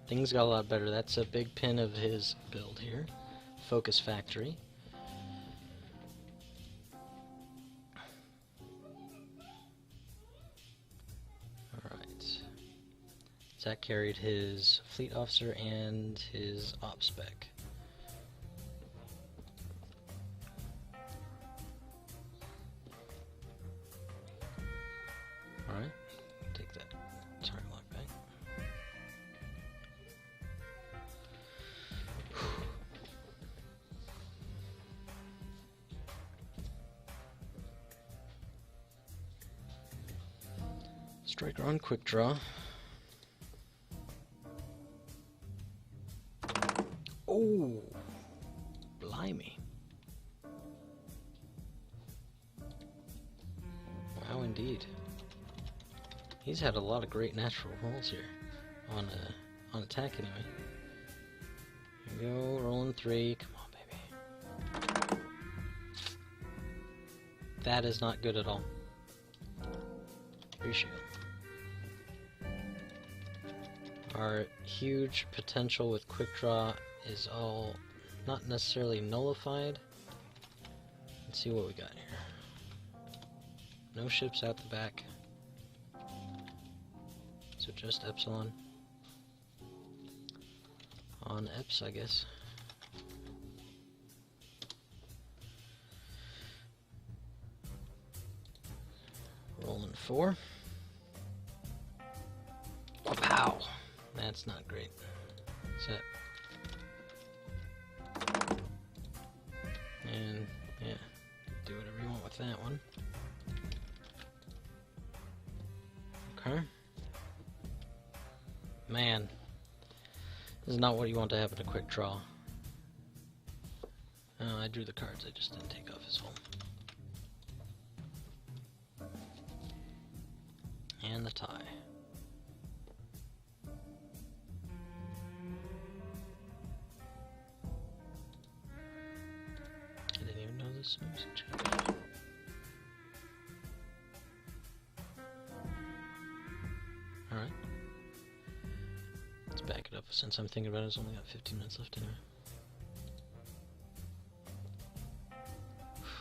Things got a lot better. That's a big pin of his build here. Focus Factory. Alright. Zach carried his fleet officer and his op spec. Alright, take that target lock back. Striker on quick draw. Oh, blimey. Wow, indeed. He's had a lot of great natural rolls here on attack anyway. Here we go, rolling 3. Come on, baby. That is not good at all. Reshield. Our huge potential with quick draw is all not necessarily nullified. Let's see what we got here. No ships out the back. So just Epsilon. On Eps, I guess. Rolling 4. Wow! That's not great. Set. And, yeah, do whatever you want with that one. Okay. Man, this is not what you want to happen to quick draw. Oh, I drew the cards, I just didn't take off his hole. And the tie. I didn't even know this was changed. Alright. Let's back it up since I'm thinking about it. It's only got 15 minutes left anyway.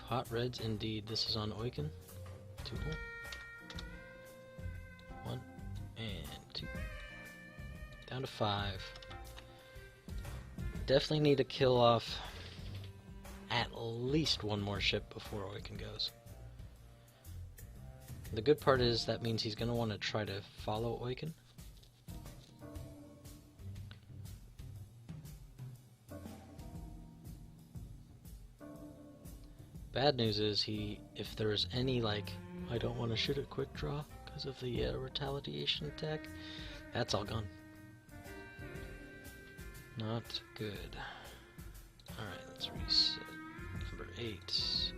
Hot reds indeed. This is on Oiken. 2 hole. 1 and 2. Down to 5. Definitely need to kill off at least one more ship before Oiken goes. The good part is that means he's going to want to try to follow Oiken. Bad news is if there's any like, I don't want to shoot a quick draw because of the retaliation attack, that's all gone. Not good. Alright, let's reset. Number 8.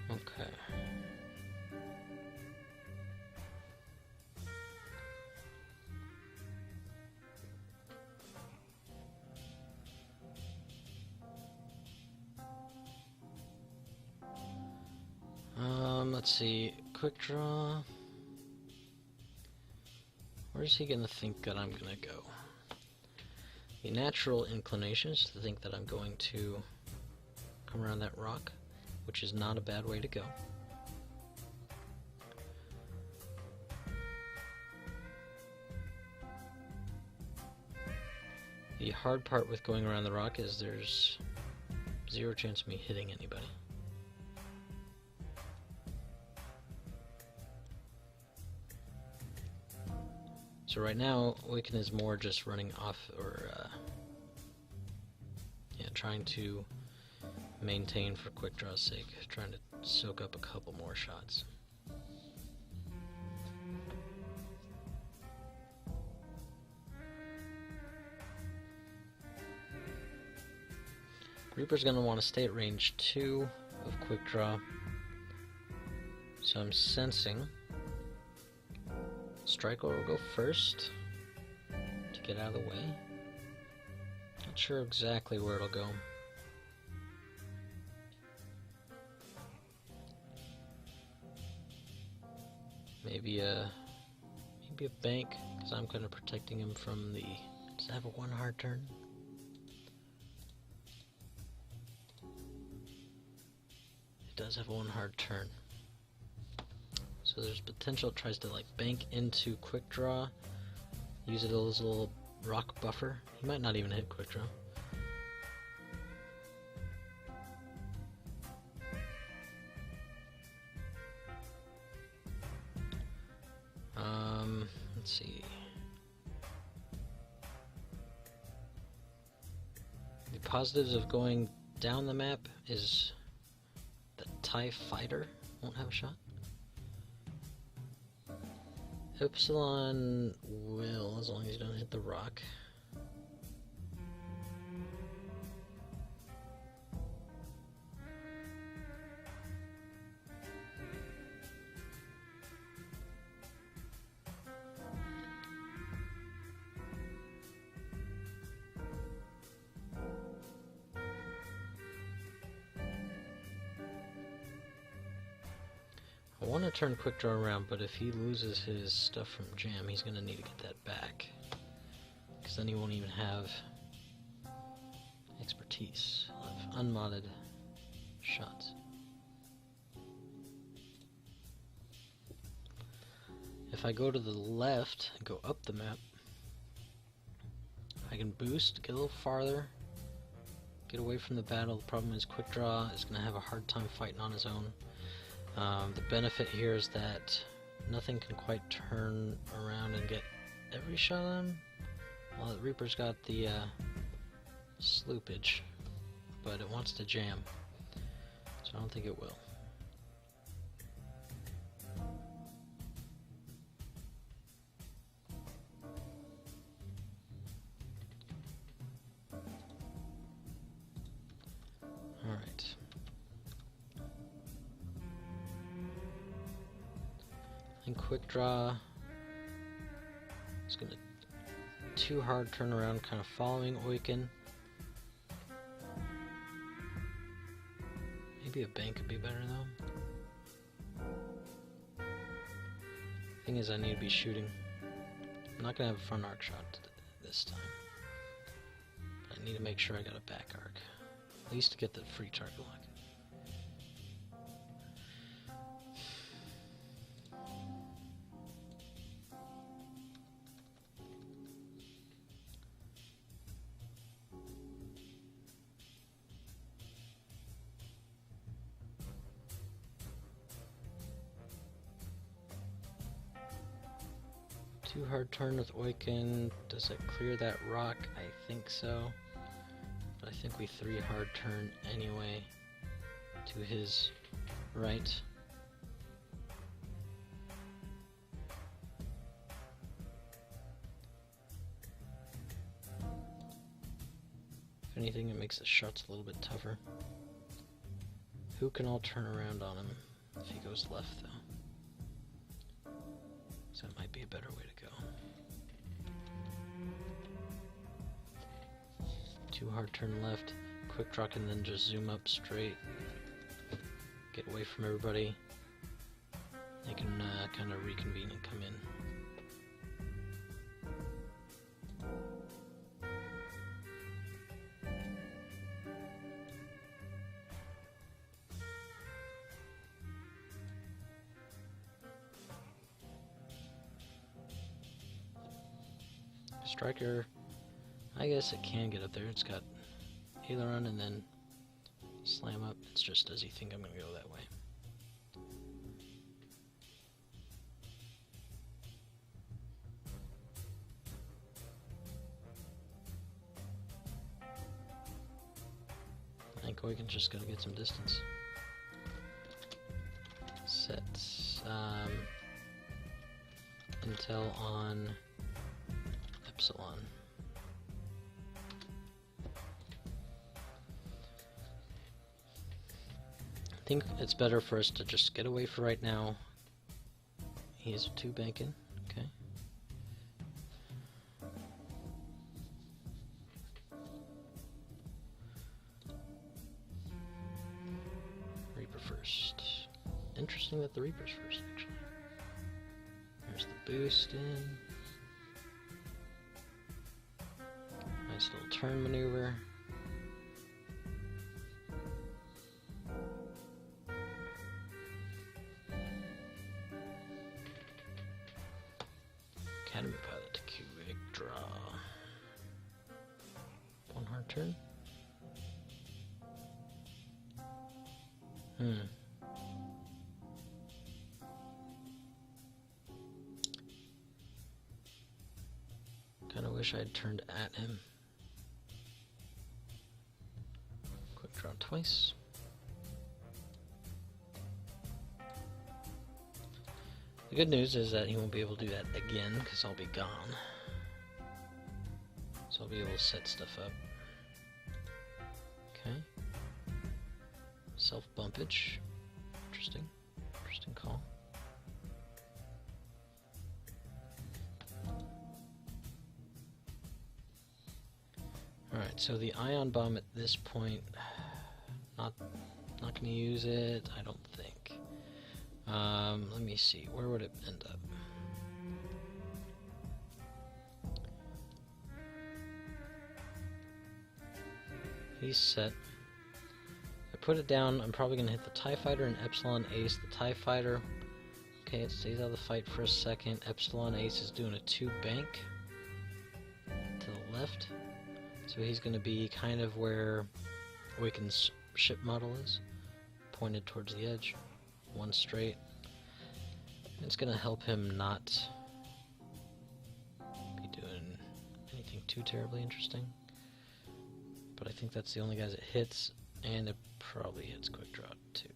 Okay. Let's see. Quick draw. Where's he gonna think that I'm gonna go? The natural inclination is to think that I'm going to come around that rock, which is not a bad way to go. The hard part with going around the rock is there's 0 chance of me hitting anybody. So right now, Wiccan is more just running off, or yeah, trying to maintain for quick draw's sake, trying to soak up a couple more shots. Reaper's going to want to stay at range 2 of quick draw, so I'm sensing Striker will go first to get out of the way. Not sure exactly where it'll go. Maybe a bank, because I'm kind of protecting him from the... Does it have a 1 hard turn? It does have a 1 hard turn. So there's potential it tries to like bank into quick draw, use it as a little rock buffer. He might not even hit quick draw. Let's see. The positives of going down the map is the TIE fighter won't have a shot. Epsilon will, as long as you don't hit the rock. I want to turn quick draw around, but if he loses his stuff from jam, he's going to need to get that back. Because then he won't even have expertise. He'll have unmodded shots. If I go to the left and go up the map, I can boost, get a little farther, get away from the battle. The problem is quick draw is going to have a hard time fighting on his own. The benefit here is that nothing can quite turn around and get every shot on him. Well, the Reaper's got the sloopage, but it wants to jam, so I don't think it will. Alright. And quick draw is going to too hard turn around, kind of following Oiken. Maybe a bank could be better though. Thing is, I need to be shooting. I'm not going to have a front arc shot this time. I need to make sure I got a back arc, at least to get the free target lock. Too hard turn with Oiken. Does it clear that rock? I think so. But I think we 3 hard turn anyway to his right. If anything, it makes the shots a little bit tougher. Who can all turn around on him if he goes left though? So that might be a better way to go. Too hard turn left, quick draw, and then just zoom up straight. Get away from everybody. They can kind of reconvene and come in. Striker, I guess it can get up there. It's got aileron and then slam up. It's just, does he think I'm going to go that way? I think we can just gotta get some distance. Set intel on epsilon. I think it's better for us to just get away for right now. He's 2 banking, okay. Reaper first. Interesting that the Reaper's first, actually. There's the boost in. Nice little turn maneuver. Academy Pilot to Quick Draw. 1 hard turn. Kinda wish I'd turned at him. Quick draw twice. The good news is that he won't be able to do that again because I'll be gone. So I'll be able to set stuff up. Okay. Self-bumpage. Interesting. Interesting call. Alright, so the ion bomb at this point, not gonna use it, I don't think. Let me see, where would it end up? He's set. I put it down, I'm probably gonna hit the TIE Fighter and Epsilon Ace. The TIE Fighter, okay, it stays out of the fight for a second. Epsilon Ace is doing a 2 bank to the left. So he's going to be kind of where Wiccan's ship model is, pointed towards the edge, 1 straight. It's going to help him not be doing anything too terribly interesting. But I think that's the only guys it hits, and it probably hits Quick Draw too.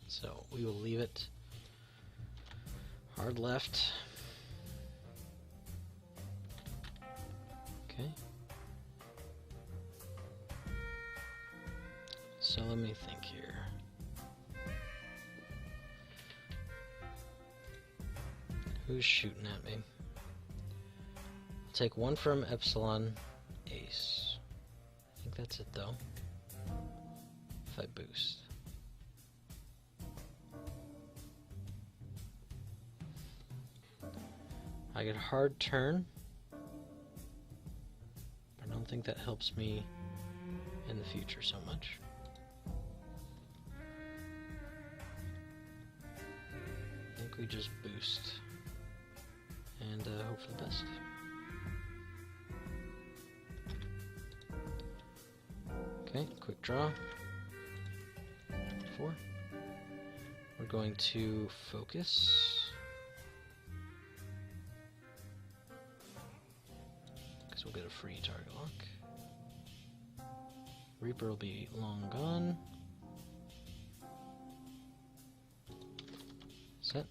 So we will leave it. Hard left. Okay. So let me think here. Who's shooting at me? I'll take 1 from Epsilon Ace. I think that's it though. If I boost. I get a hard turn. But I don't think that helps me in the future so much. I think we just boost and hope for the best. Okay, quick draw. 4. We're going to focus. Because we'll get a free target lock. Reaper will be long gone. Set.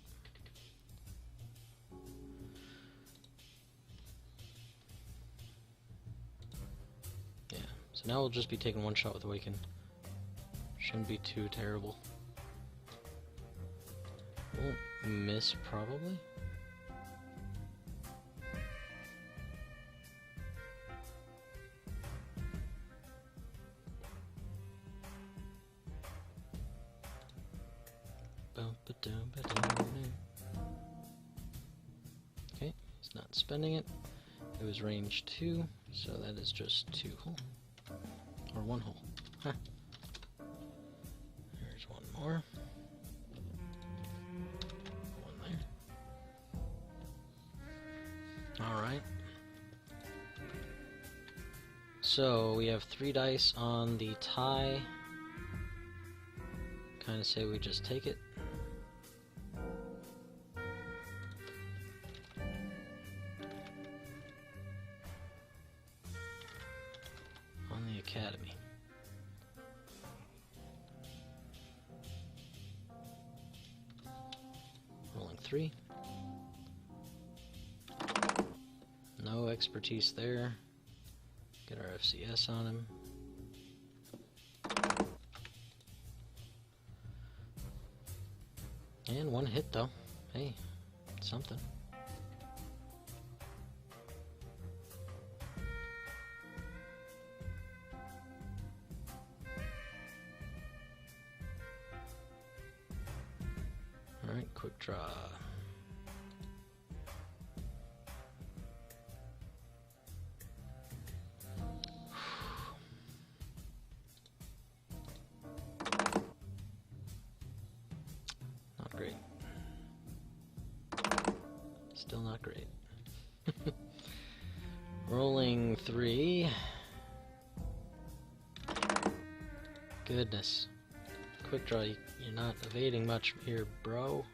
Yeah, so now we'll just be taking 1 shot with Awaken. Shouldn't be too terrible. Won't miss, probably. Okay, he's not spending it. It was range 2, so that is just 2 hole. Or 1 hole. Huh. There's 1 more. 1 there. Alright. So we have 3 dice on the tie. Kind of say we just take it. On the Academy. Rolling 3. No expertise there. Get our FCS on him. And 1 hit though. Hey, something. Alright, quick draw. Great. Still not great. Rolling 3. Goodness. Quick draw, you're not evading much here, bro.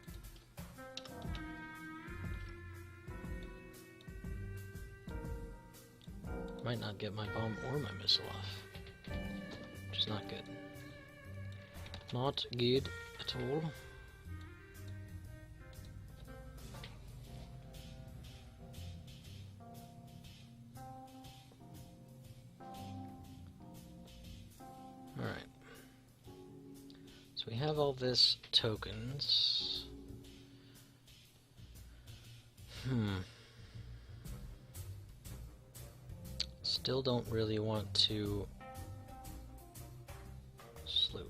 Might not get my bomb or my missile off. Which is not good. Not good at all. Alright. So we have all this tokens. Still don't really want to sloop.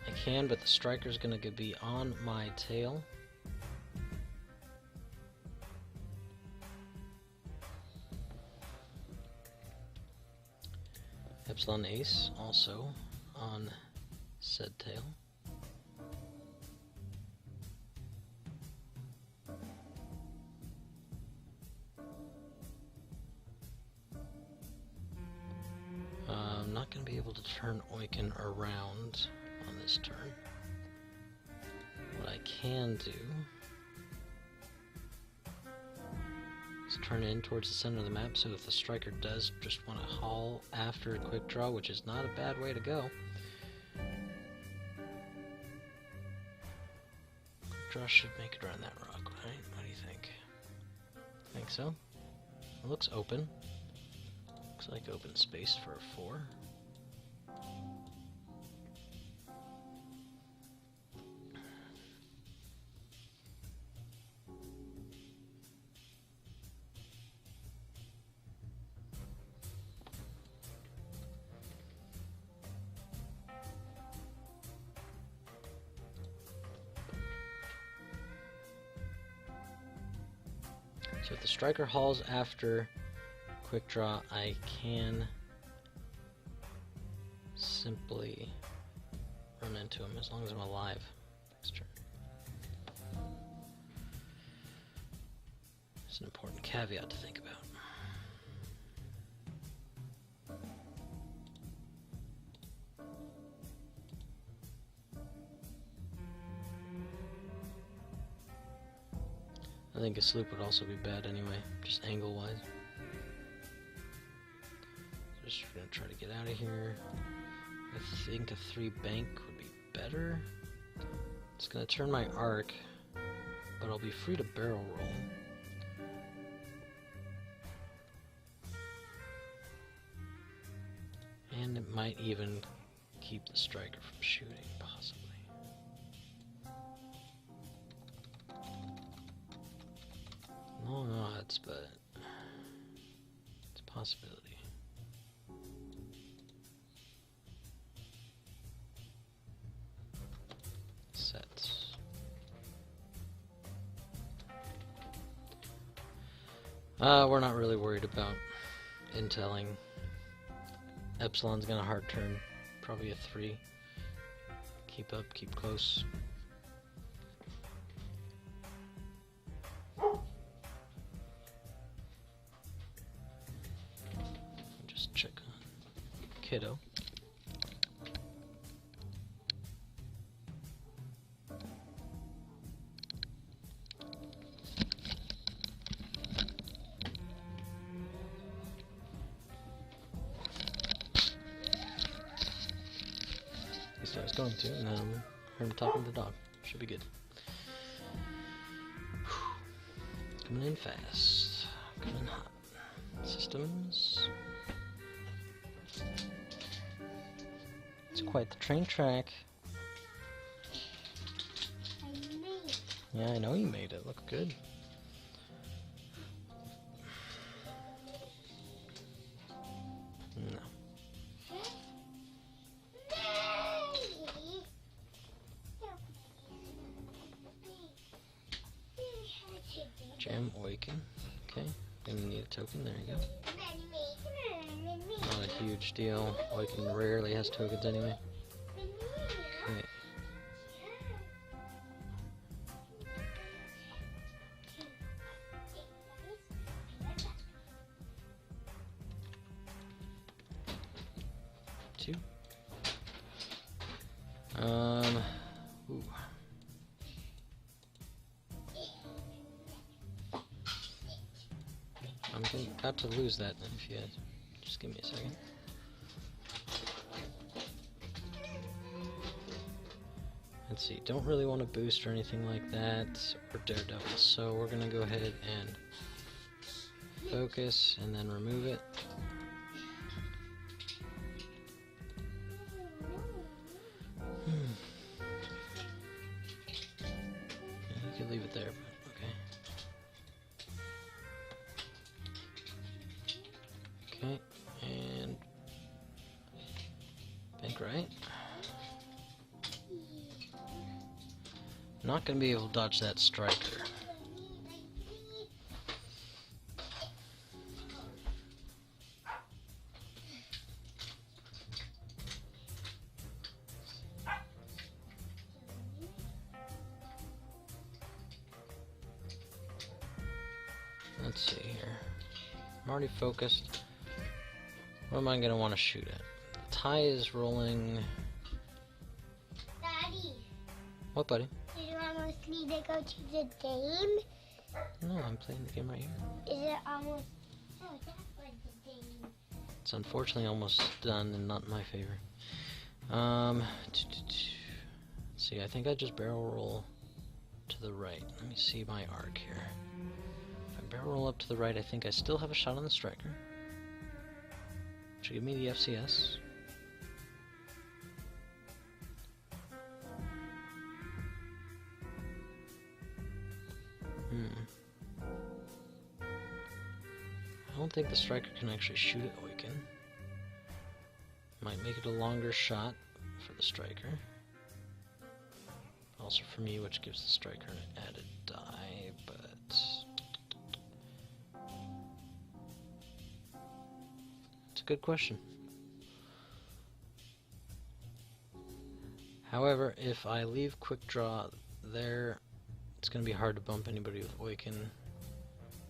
I can, but the striker's gonna be on my tail. Epsilon Ace also on said tail. I'm not going to be able to turn Oiken around on this turn. What I can do is turn it in towards the center of the map, so if the striker does just want to haul after a quick draw, which is not a bad way to go. Quick draw should make it around that rock, right? What do you think? Think so? It looks open. Looks like open space for a 4. So if the striker hauls after quick draw, I can simply run into him as long as I'm alive next turn. It's an important caveat to think about. I think a sloop would also be bad anyway, just angle-wise. Just gonna try to get out of here. I think a 3 bank would be better. It's gonna turn my arc, but I'll be free to barrel roll. And it might even keep the striker from shooting, possibly. Long odds, but it's a possibility. Sets. We're not really worried about intelling. Epsilon's gonna hard turn, probably a 3. Keep up, keep close. least I was going to, and then I heard him talking to the dog. Should be good. Coming in fast. Coming in hot. Systems. It's quite the train track. I made it. Yeah, I know you made it. Look good. No. Jam awaken. Okay. Gonna need a token. There you go. Not a huge deal. Awaken rarely has tokens anyway. Okay. Two. Ooh. I'm about to lose that if you just give me a second. Let's see, don't really want to boost or anything like that, or Daredevil, so we're gonna go ahead and focus and then remove it. You could leave it there, but okay. Okay, and bank right. Not gonna be able to dodge that striker. Let's see here. I'm already focused. What am I gonna want to shoot at? The tie is rolling. Daddy, What, buddy? did you almost need to go to the game? No, I'm playing the game right here. Is it almost? Oh, that was the game. It's unfortunately almost done and not in my favor. Let's see, I think I just barrel roll to the right. Let me see my arc here. If I barrel roll up to the right, I think I still have a shot on the striker. Which will give me the FCS. I don't think the striker can actually shoot at Awaken. Might make it a longer shot for the striker. Also for me, which gives the striker an added die, but... it's a good question. However, if I leave quick draw there, it's going to be hard to bump anybody with Awaken.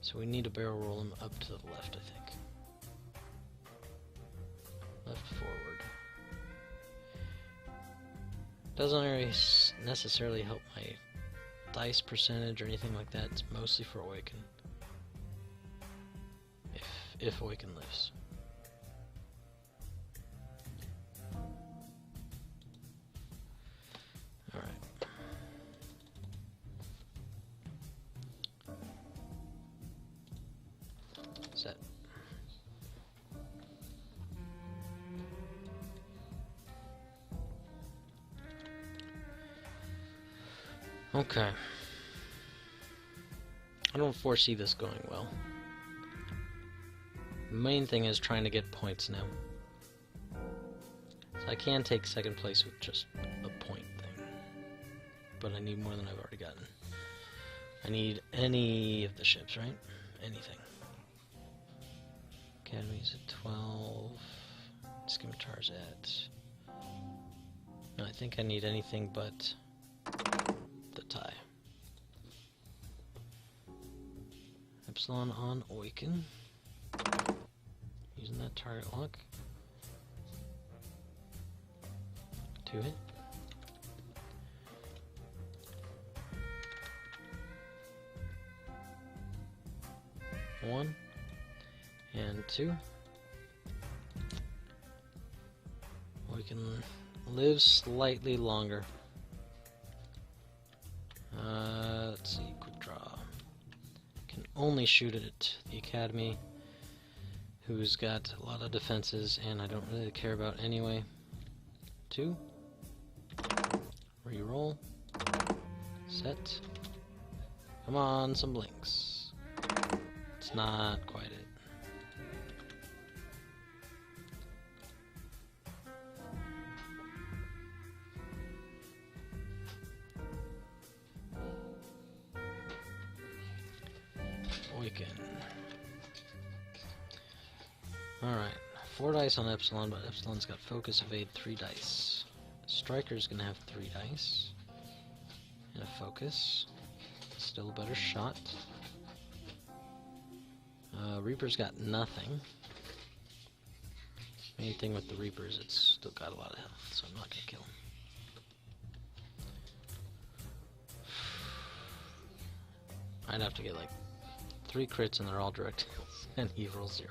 So we need to barrel roll him up to the left, I think. Left forward. Doesn't really necessarily help my dice percentage or anything like that. It's mostly for Awaken. If Awaken lives. Alright. Set. Okay. I don't foresee this going well. The main thing is trying to get points now. So I can take second place with just a point thing. But I need more than I've already gotten. I need any of the ships, right? Anything. Academy's at 12. Scimitar's at... no, I think I need anything but the tie. Epsilon on Awaken. Using that target lock. 2 hit. One and 2. We can lives slightly longer. Let's see, quick draw. Can only shoot it at the Academy, who's got a lot of defenses, and I don't really care about anyway. 2. Reroll. Set. Come on, some blinks. It's not quite it. Awaken. Alright, 4 dice on Epsilon, but Epsilon's got focus, evade, 3 dice. Striker's gonna have 3 dice. And a focus. Still a better shot. Reaper's got nothing. Main thing with the Reaper is it's still got a lot of health, so I'm not gonna kill him. I'd have to get like 3 crits and they're all direct kills, and he rolls 0.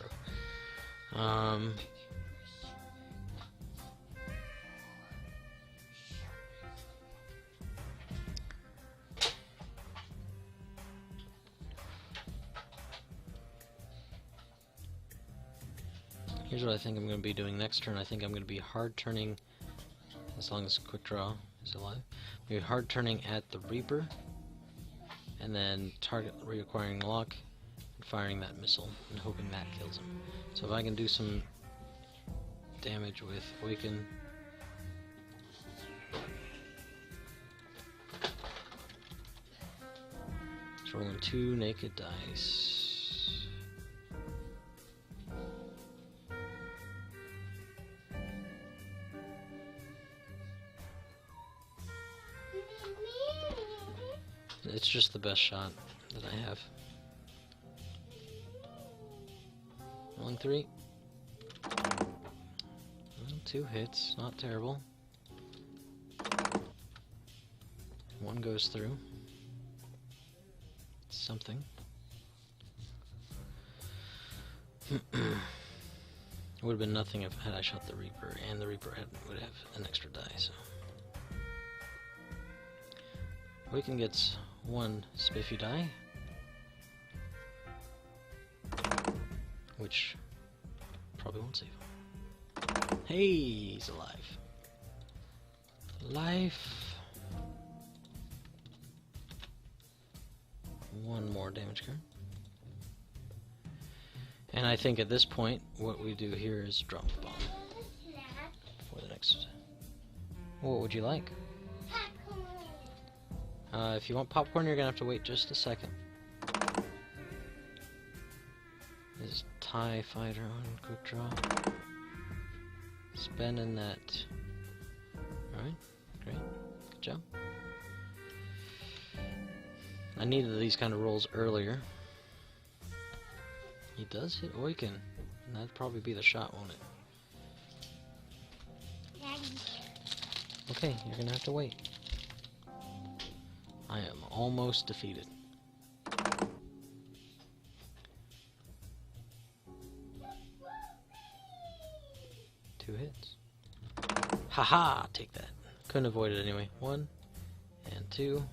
Here's what I think I'm going to be doing next turn. I think I'm going to be hard turning, as long as quick draw is alive. Maybe hard turning at the Reaper, and then target reacquiring lock, and firing that missile, and hoping that kills him. So if I can do some damage with Awaken. It's rolling 2 naked dice. It's just the best shot that I have. Rolling 3. Well, 2 hits, not terrible. 1 goes through. It's something. It would have been nothing if had I shot the Reaper, and the Reaper would have an extra die. So Awaken gets 1 spiffy die, which probably won't save him. Hey, he's alive. Life. 1 more damage card. And I think at this point, what we do here is drop the bomb for the next. What would you like? If you want popcorn, you're gonna have to wait just a second. Is TIE Fighter on quick draw? Spending that. Alright, great. Good job. I needed these kind of rolls earlier. He does hit Awaken, and that'd probably be the shot, won't it? Okay, you're gonna have to wait. I am almost defeated. Two hits. Haha! Take that. Couldn't avoid it anyway. 1 and 2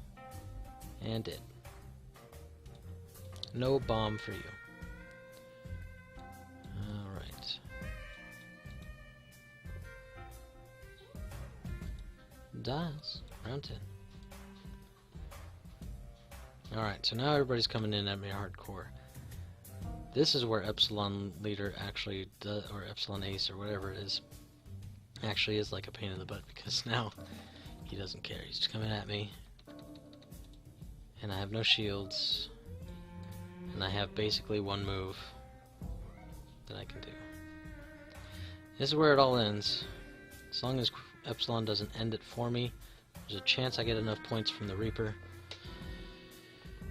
and dead. No bomb for you. Alright. Dies. Round 10. Alright, so now everybody's coming in at me hardcore. This is where Epsilon Leader actually does, or Epsilon Ace, or whatever it is, actually is like a pain in the butt, because now he doesn't care. He's just coming at me, and I have no shields, and I have basically 1 move that I can do. This is where it all ends. As long as Epsilon doesn't end it for me, there's a chance I get enough points from the Reaper.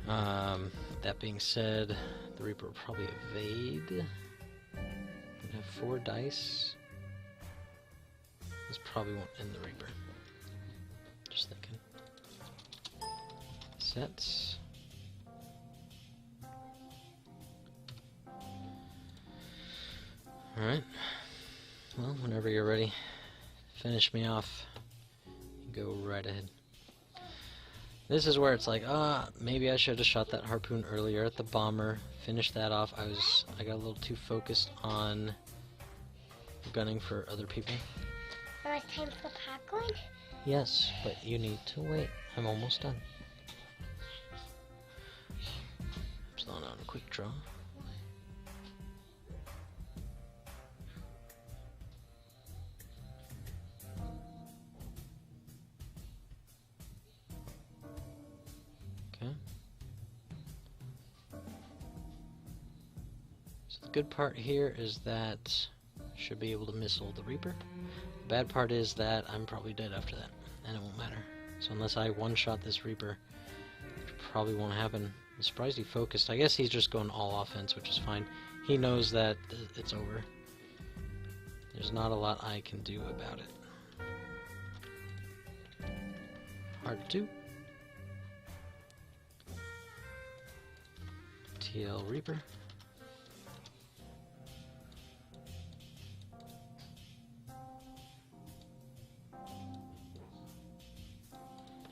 That being said, the Reaper will probably evade. We have 4 dice. This probably won't end the Reaper. Just thinking. Sets. Alright. Well, whenever you're ready, finish me off, go right ahead. This is where it's like, maybe I should have shot that harpoon earlier at the bomber, finished that off. I got a little too focused on gunning for other people. Now it's time for popcorn? Yes, but you need to wait. I'm almost done. I'm throwing on a quick draw. Okay. So the good part here is that I should be able to missile the Reaper. The bad part is that I'm probably dead after that, and it won't matter. So unless I one-shot this Reaper, which probably won't happen. I'm surprised he focused. I guess he's just going all offense, which is fine. He knows that it's over. There's not a lot I can do about it. Hard to. TL Reaper.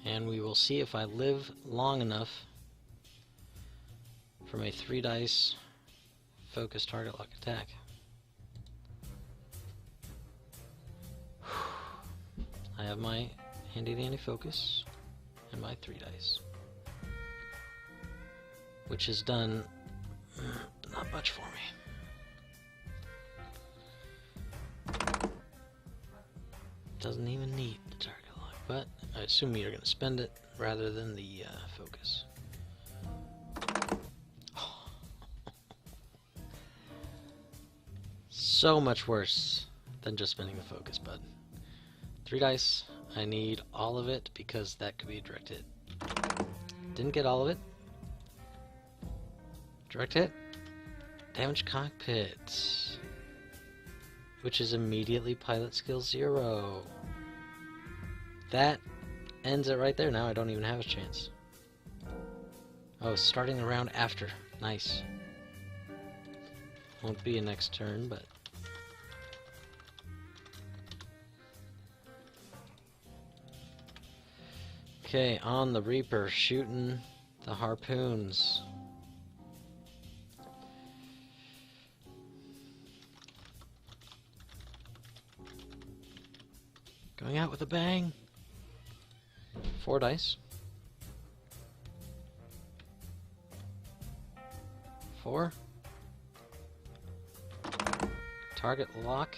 And we will see if I live long enough from a 3 dice focus target lock attack. I have my handy dandy focus and my 3 dice, which has done not much for me. Doesn't even need the target lock, but I assume you're going to spend it rather than the focus. So much worse than just spending the focus, bud. 3 dice. I need all of it because that could be a direct hit. Didn't get all of it. Direct hit. Damage cockpit. Which is immediately pilot skill 0. That ends it right there. Now I don't even have a chance. Oh, starting the round after. Nice. Won't be a next turn, but... Okay, on the Reaper, shooting the harpoons. Going out with a bang. 4 dice. 4. Target lock.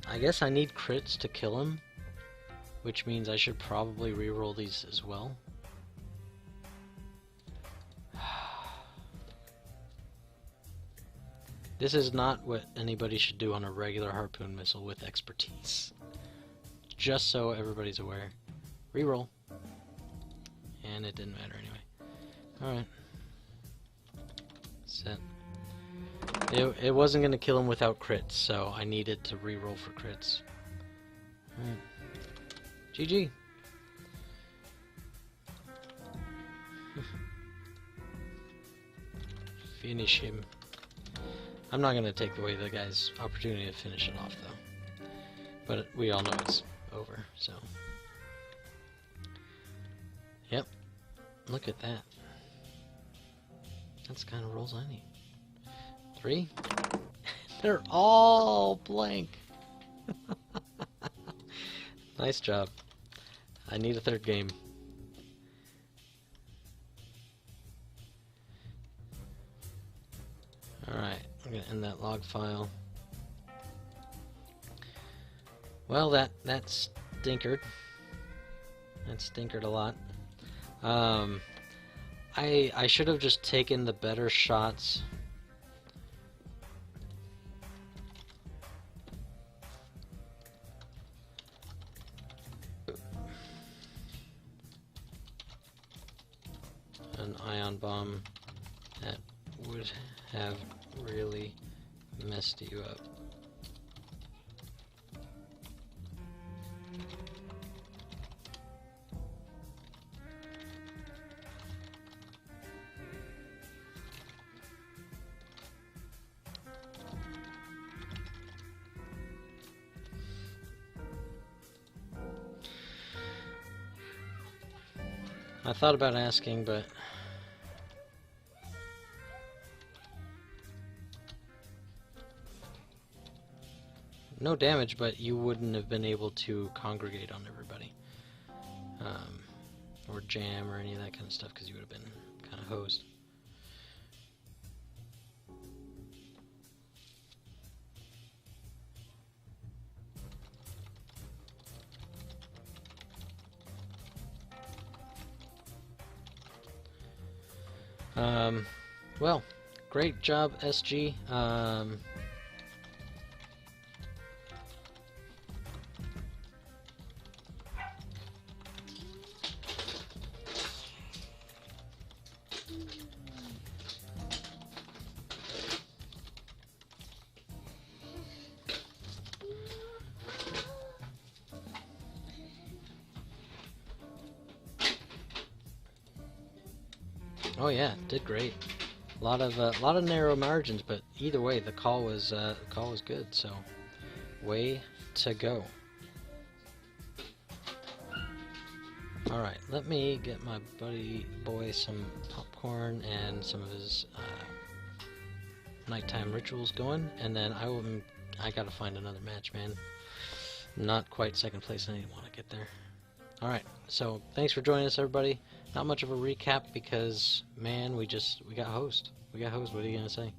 I guess I need crits to kill him, which means I should probably reroll these as well. This is not what anybody should do on a regular harpoon missile with expertise. Just so everybody's aware. Reroll. And it didn't matter anyway. Alright. Set. It wasn't going to kill him without crits, so I needed to reroll for crits. Alright. GG. Finish him. I'm not going to take away the guy's opportunity to finish it off, though. But we all know it's over, so... Yep. Look at that. That's the kind of rolls I need. 3. They're all blank. Nice job. I need a 3rd game. Alright, I'm gonna end that log file. Well, that stinkered. That stinkered a lot. I should have just taken the better shots. An ion bomb that would have really messed you up. I thought about asking, but no damage, but you wouldn't have been able to congregate on everybody. Or jam or any of that kind of stuff, because you would have been kind of hosed. Well, great job, SG. Oh yeah, did great. A lot of narrow margins, but either way, the call was good. So, way to go. All right, let me get my boy some popcorn and some of his nighttime rituals going, and then I gotta find another match, man. Not quite second place. I didn't want to get there. All right, so thanks for joining us, everybody. Not much of a recap because, man, we got host. We got host. What are you gonna say?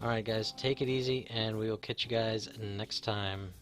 All right, guys, take it easy, and we will catch you guys next time.